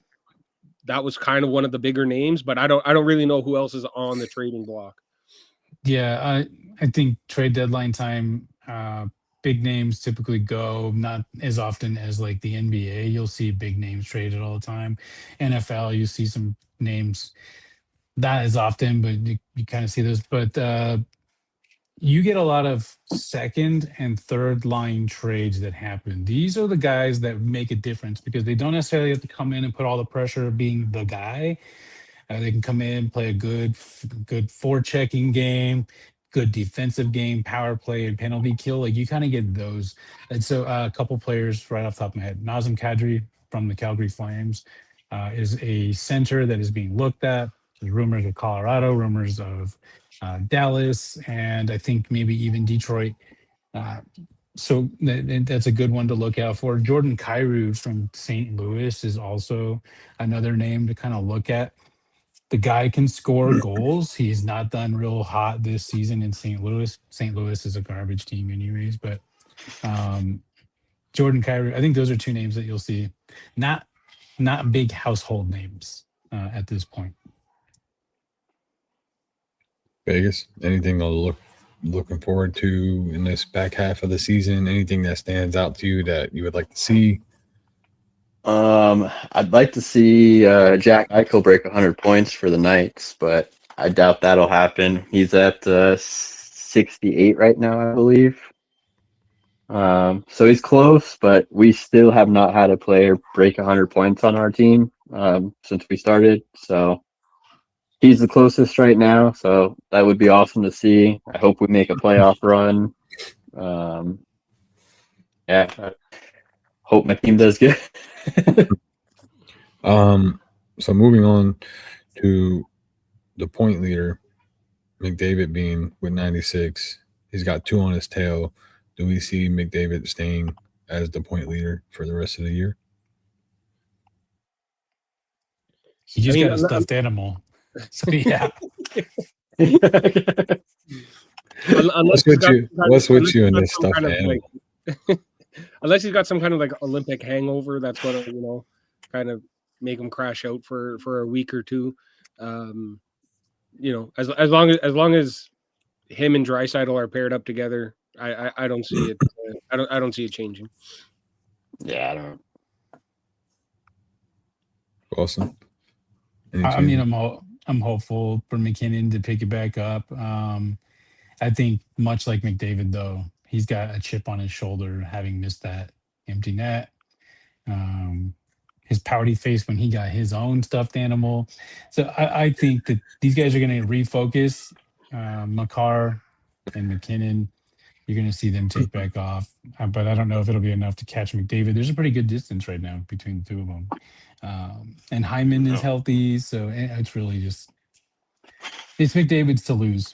that was kind of one of the bigger names, but I don't really know who else is on the trading block. Yeah, I think trade deadline time, big names typically go, not as often as like the NBA. You'll see big names traded all the time. NFL, you see some names not as often, but you kind of see those. But you get a lot of second and third line trades that happen. These are the guys that make a difference because they don't necessarily have to come in and put all the pressure of being the guy. They can come in, play a good forechecking game, good defensive game, power play, and penalty kill. Like you kind of get those. And so a couple players right off the top of my head. Nazem Kadri from the Calgary Flames is a center that is being looked at. There's rumors of Colorado, rumors of Dallas, and I think maybe even Detroit. So that's a good one to look out for. Jordan Kyrou from St. Louis is also another name to kind of look at. The guy can score goals. He's not done real hot this season in St. Louis. St. Louis is a garbage team anyways, but Jordan Kyrou, I think those are two names that you'll see. Not big household names at this point. Vegas, anything looking forward to in this back half of the season? Anything that stands out to you that you would like to see? I'd like to see Jack Eichel break 100 points for the Knights, but I doubt that'll happen. He's at 68 right now, I believe. So he's close, but we still have not had a player break 100 points on our team since we started. So he's the closest right now. So that would be awesome to see. I hope we make a playoff run. Yeah, I hope my team does good. So moving on to the point leader, McDavid being with 96, he's got 2 on his tail. Do we see McDavid staying as the point leader for the rest of the year? He just got a stuffed animal. So yeah. What's with you in this stuffed animal? Unless he's got some kind of like Olympic hangover, that's what kind of make him crash out for a week or two. As long as him and Draisaitl are paired up together, I don't see it. I don't see it changing. Yeah, I don't. Awesome. I mean, I'm hopeful for McKinnon to pick it back up. I think much like McDavid, though, he's got a chip on his shoulder having missed that empty net. His pouty face when he got his own stuffed animal. So I think that these guys are going to refocus. Makar and McKinnon, you're going to see them take back off. But I don't know if it'll be enough to catch McDavid. There's a pretty good distance right now between the two of them. And Hyman is healthy. So it's really just – it's McDavid's to lose.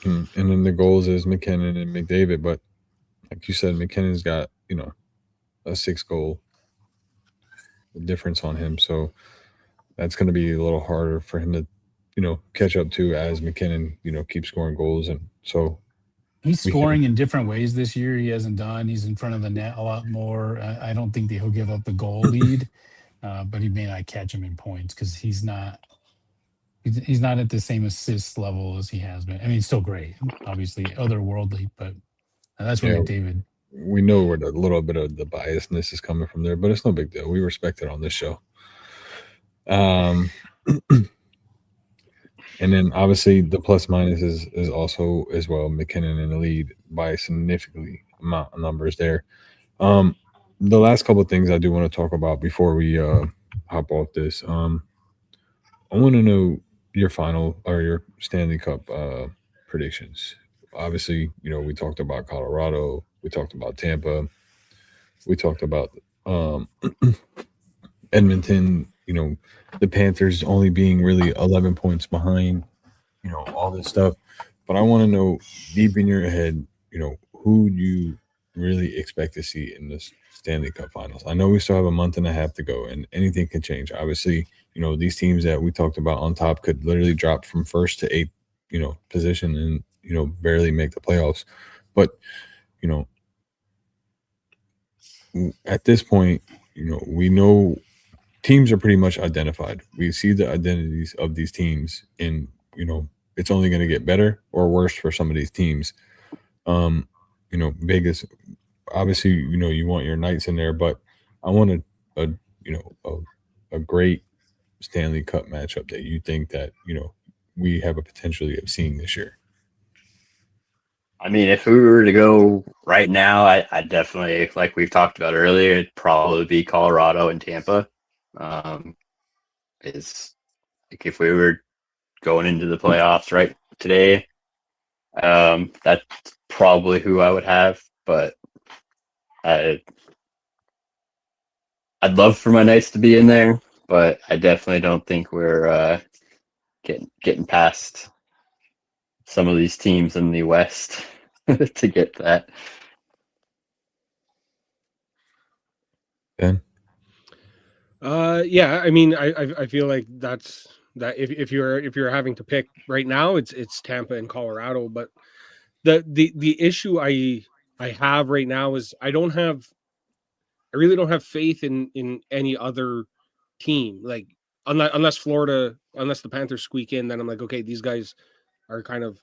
And then the goals is McKinnon and McDavid. But like you said, McKinnon's got, a 6-goal difference on him. So that's going to be a little harder for him to, catch up to as McKinnon, keeps scoring goals. And so He's we can, scoring in different ways this year. He hasn't done. He's in front of the net a lot more. I don't think that he'll give up the goal lead, but he may not catch him in points because he's not. He's not at the same assist level as he has been. I mean, he's still great, obviously otherworldly, but that's what yeah, McDavid. we know where a little bit of the biasness is coming from there, but it's no big deal. We respect it on this show. And then obviously the plus minus is also as well McKinnon in the lead by a significantly amount of numbers there. The last couple of things I do want to talk about before we hop off this. I want to know your final or your Stanley Cup predictions. Obviously, we talked about Colorado, we talked about Tampa, we talked about um, Edmonton. The Panthers only being really 11 points behind. All this stuff. But I want to know deep in your head, who you really expect to see in this Stanley Cup Finals. I know we still have a month and a half to go, and anything can change. Obviously, these teams that we talked about on top could literally drop from first to eighth, position and barely make the playoffs. But you know, at this point, we know teams are pretty much identified. We see the identities of these teams, and it's only going to get better or worse for some of these teams. Vegas, obviously, you want your Knights in there, but I want a great Stanley Cup matchup that you think that we have a potentially of seeing this year. I mean, if we were to go right now, I definitely, like we've talked about earlier, it'd probably be Colorado and Tampa. Is like if we were going into the playoffs right today, that's probably who I would have. But I'd love for my Knights to be in there, but I definitely don't think we're getting past some of these teams in the West to get that. Ben? Yeah, I mean, I feel like that's that if you're having to pick right now, it's Tampa and Colorado. But the issue I have right now is I really don't have faith in any other team. Like unless the Panthers squeak in, then I'm like, okay, these guys are kind of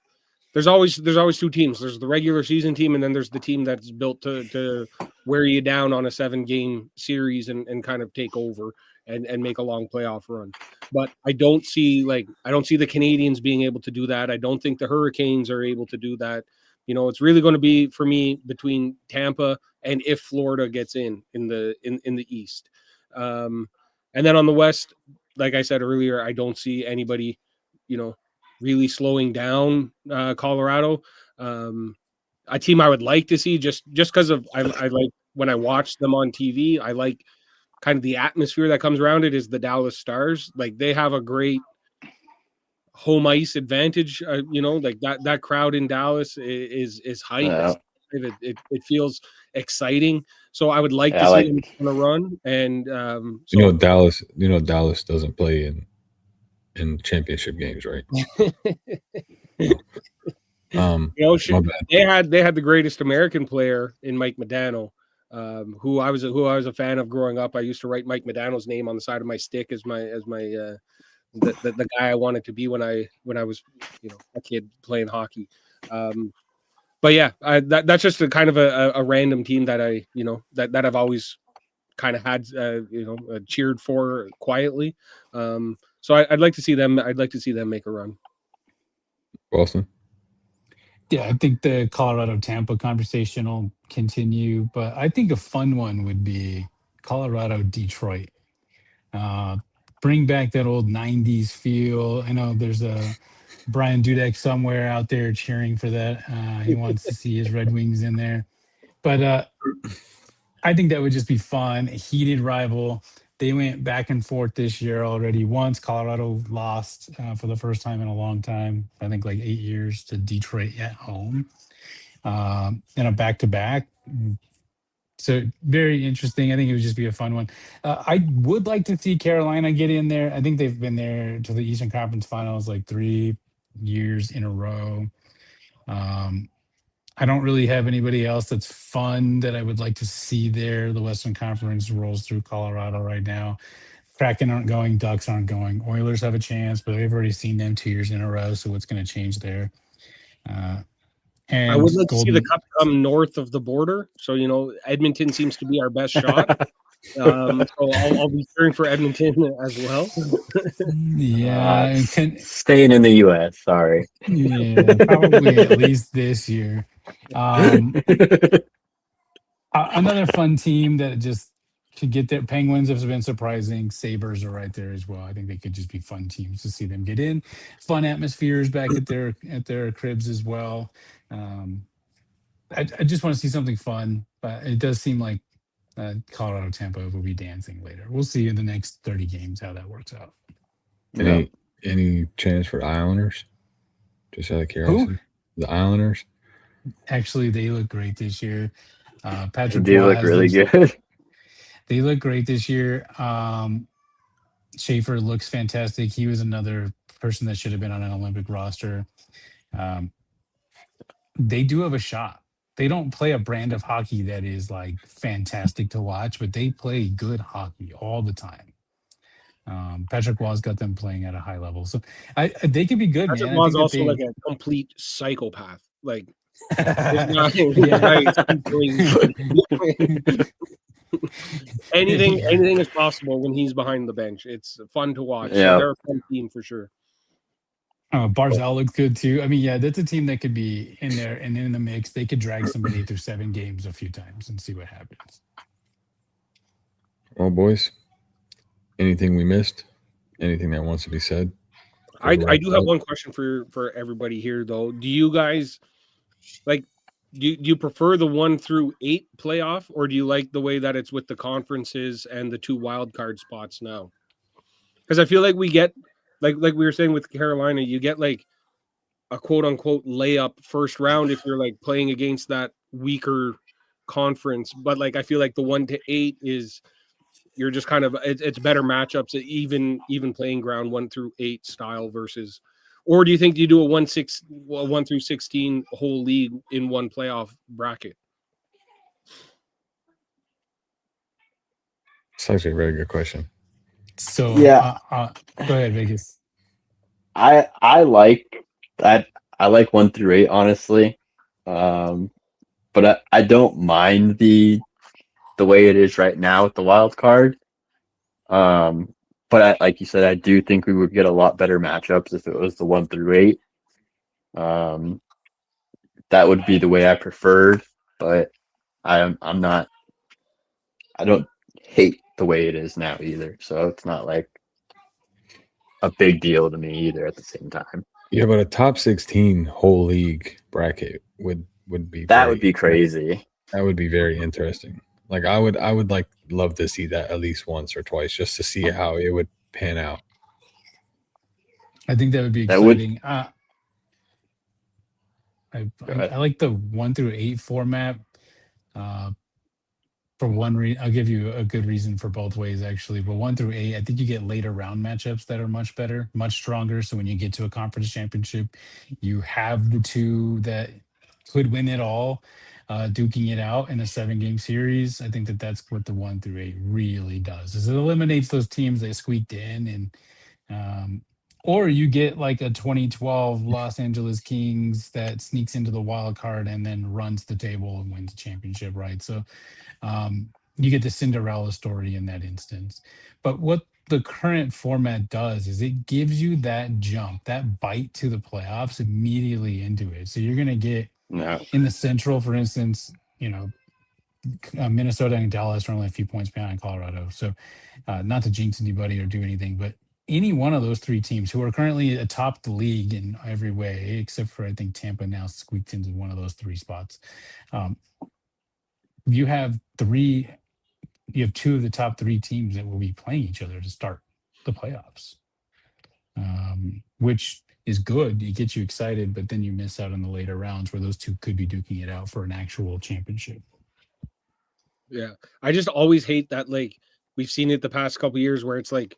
there's always two teams. There's the regular season team, and then there's the team that's built to wear you down on a 7-game series and kind of take over and make a long playoff run. But I don't see the Canadiens being able to do that. I don't think the Hurricanes are able to do that. It's really going to be for me between Tampa and if Florida gets in the East. And then on the West, like I said earlier, I don't see anybody, really slowing down Colorado. A team I would like to see just because of I like when I watch them on TV. I like kind of the atmosphere that comes around it is the Dallas Stars. Like they have a great home ice advantage. Like that crowd in Dallas is hype. Yeah. It feels exciting. So I would like Yeah, to see like- them on a run. And so Dallas doesn't play in championship games, right? They had the greatest American player in Mike Modano, who I was a fan of growing up. I used to write Mike Modano's name on the side of my stick as my the guy I wanted to be when I was a kid playing hockey. But yeah, that's just a kind of a random team that I that I've always kind of had cheered for quietly. So I'd like to see them. I'd like to see them make a run. Boston. Yeah, I think the Colorado Tampa conversation will continue, but I think a fun one would be Colorado Detroit. Bring back that old 90s feel. I know there's a Brian Dudek somewhere out there cheering for that. He wants to see his Red Wings in there. But I think that would just be fun. A heated rival. They went back and forth this year already. Once Colorado lost for the first time in a long time, I think like 8 years, to Detroit at home. And a back-to-back. So very interesting. I think it would just be a fun one. I would like to see Carolina get in there. I think they've been there to the Eastern Conference Finals like 3 years in a row. I don't really have anybody else that's fun that I would like to see there. The Western Conference rolls through Colorado right now. Kraken aren't going, Ducks aren't going. Oilers have a chance, but we've already seen them 2 years in a row. So what's going to change there? I would And like to see the Golden. cup come north of the border. So, Edmonton seems to be our best shot. So I'll be cheering for Edmonton as well. Yeah, Staying in the U.S. Sorry. yeah, probably at least this year. Another fun team that just could get there. Penguins have been surprising. Sabres are right there as well. I think they could just be fun teams to see them get in. Fun atmospheres back at their cribs as well. I just want to see something fun, but it does seem like Colorado Tampa will be dancing later. We'll see in the next 30 games how that works out. Any chance for Islanders? Just out of curiosity, the Islanders. Actually, they look great this year. Patrick They Waugh look has really them. good. They look great this year. Schaefer looks fantastic. He was another person that should have been on an Olympic roster. They do have a shot. They don't play a brand of hockey that is like fantastic to watch, but they play good hockey all the time. Patrick Waugh's got them playing at a high level, so they could be good, Patrick man. I Waugh's think that also they. like a complete psychopath. Like Yeah. anything is possible when he's behind the bench. It's fun to watch. Yeah. So they're a fun team for sure. Barzal looks good too. I mean, yeah, that's a team that could be in there and in the mix. They could drag somebody through 7 games a few times and see what happens. Well, boys, anything we missed? Anything that wants to be said? I do have one question for everybody here though. Do you guys like do you prefer the 1 through 8 playoff, or do you like the way that it's with the conferences and the 2 wild card spots now? Because I feel like we get like we were saying with Carolina, you get like a quote unquote layup first round if you're like playing against that weaker conference. But like I feel like the 1 to 8 is you're just kind of it's better matchups, even playing ground 1 through 8 style versus. Or do you think you do a 1 through 16 whole league in one playoff bracket? It's actually a very good question. So Yeah. go ahead, Vegas. I like that. I like 1 through 8, honestly. But I don't mind the way it is right now with the wild card. But like you said, I do think we would get a lot better matchups if it was the 1 through 8. That would be the way I preferred, but I'm not. I don't hate the way it is now either, so it's not like a big deal to me either at the same time. Yeah, but a top 16 whole league bracket would be would be crazy. That would be very interesting. Like I would love to see that at least once or twice just to see how it would pan out. I think that would be exciting. I like the 1 through 8 format. For one reason, I'll give you a good reason for both ways, actually. But 1 through 8, I think you get later round matchups that are much better, much stronger. So when you get to a conference championship, you have the 2 that could win it all, duking it out in a 7-game series. I think that's what the 1 through 8 really does, is it eliminates those teams that squeaked in, and or you get like a 2012 Los Angeles Kings that sneaks into the wild card and then runs the table and wins the championship, right? So you get the Cinderella story in that instance. But what the current format does is it gives you that jump, that bite to the playoffs immediately into it. So you're going to get in the Central, for instance, Minnesota and Dallas are only a few points behind Colorado. So not to jinx anybody or do anything, but any one of those 3 teams who are currently atop the league in every way, except for I think Tampa now squeaked into one of those 3 spots. You have 2 of the top 3 teams that will be playing each other to start the playoffs, which is good. It gets you excited, but then you miss out on the later rounds where those 2 could be duking it out for an actual championship. Yeah. I just always hate that, like, we've seen it the past couple of years where it's like,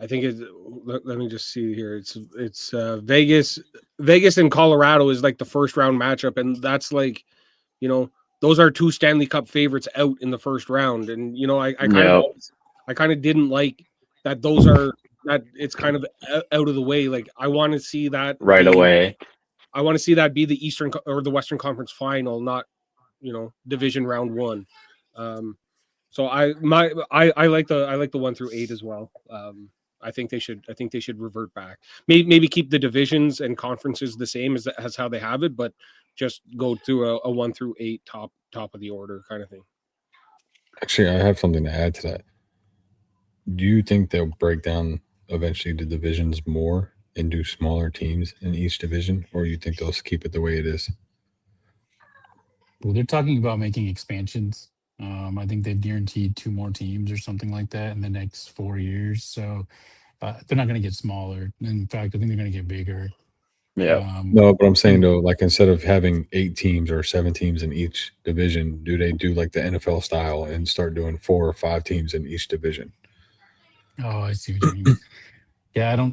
I think let me just see here. It's Vegas and Colorado is like the first round matchup, and that's like, those are two Stanley Cup favorites out in the first round. And I kind of didn't like that that it's kind of out of the way. Like, I want to see that right away. I want to see that be the Eastern or the Western Conference final, not division round one. So I like the 1 through 8 as well. I think they should revert back. Maybe keep the divisions and conferences the same as how they have it, but just go through a 1 through 8 top of the order kind of thing. Actually, I have something to add to that. Do you think they'll break down eventually the divisions more and do smaller teams in each division, or you think they'll keep it the way it is? Well, they're talking about making expansions. I think they've guaranteed 2 more teams or something like that in the next 4 years. So they're not going to get smaller. In fact, I think they're going to get bigger. Yeah. No, but I'm saying though, like instead of having 8 teams or 7 teams in each division, do they do like the NFL style and start doing 4 or 5 teams in each division? Oh, I see what you mean. Yeah,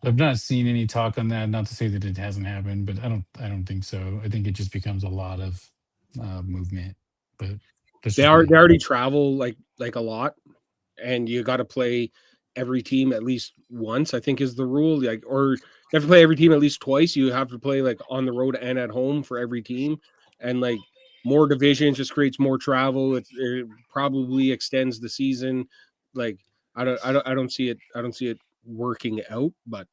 I've not seen any talk on that. Not to say that it hasn't happened, but I don't think so. I think it just becomes a lot of movement. But they already travel like a lot, and you got to play every team at least once, I think is the rule. Like, or you have to play every team at least twice. You have to play like on the road and at home for every team, and like more divisions just creates more travel. It probably extends the season. Like, I don't see it working out, but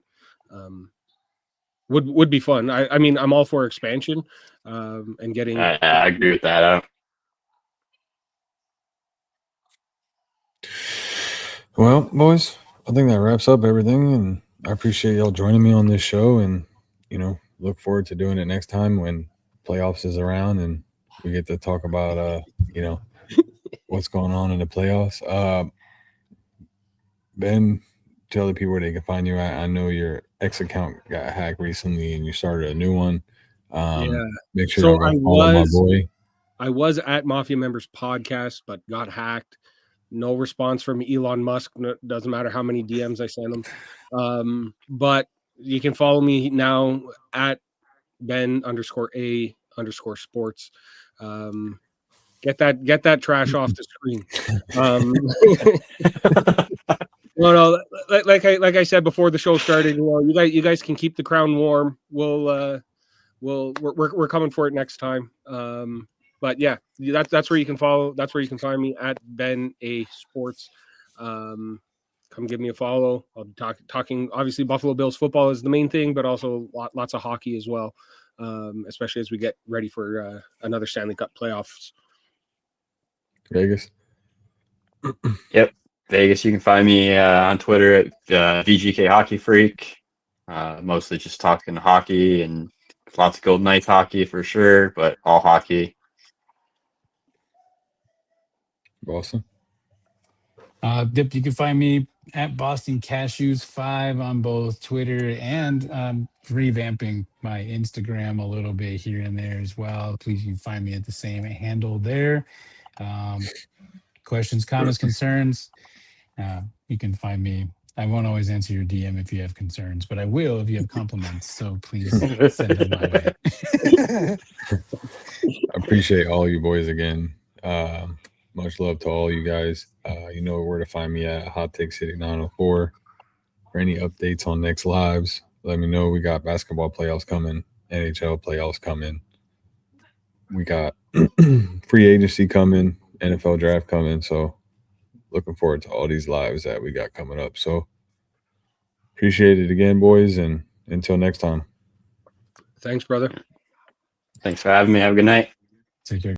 would be fun. I mean, I'm all for expansion, and getting. I agree with that. Well, boys, I think that wraps up everything, and I appreciate y'all joining me on this show, and look forward to doing it next time when playoffs is around and we get to talk about what's going on in the playoffs. Ben, tell the people where they can find you at. I know your X account got hacked recently and you started a new one. Make sure you follow my boy. I was at Mafia Members Podcast, but got hacked. No response from Elon Musk. Doesn't matter how many DMs I send him. But you can follow me now at Ben_A_sports. Get that trash off the screen. No, like I said before the show started, you guys can keep the crown warm. We're coming for it next time. But yeah, that's where you can follow. That's where you can find me at Ben A Sports. Come give me a follow. I'll be talking. Obviously, Buffalo Bills football is the main thing, but also lots of hockey as well. Especially as we get ready for another Stanley Cup playoffs. Vegas. Yep, Vegas. You can find me on Twitter at VGK Hockey Freak. Mostly just talking hockey and lots of Golden Knights hockey for sure, but all hockey. Boston. Dip, you can find me at Boston Cashews 5 on both Twitter and revamping my Instagram a little bit here and there as well. Please, you can find me at the same handle there. Questions, comments, concerns. You can find me. I won't always answer your DM if you have concerns, but I will if you have compliments. So please send them my way. I appreciate all you boys again. Much love to all you guys. You know where to find me at Hot Take City 904. For any updates on next lives, let me know. We got basketball playoffs coming, NHL playoffs coming. We got free agency coming, NFL draft coming. So looking forward to all these lives that we got coming up. So appreciate it again, boys. And until next time. Thanks, brother. Thanks for having me. Have a good night. Take care.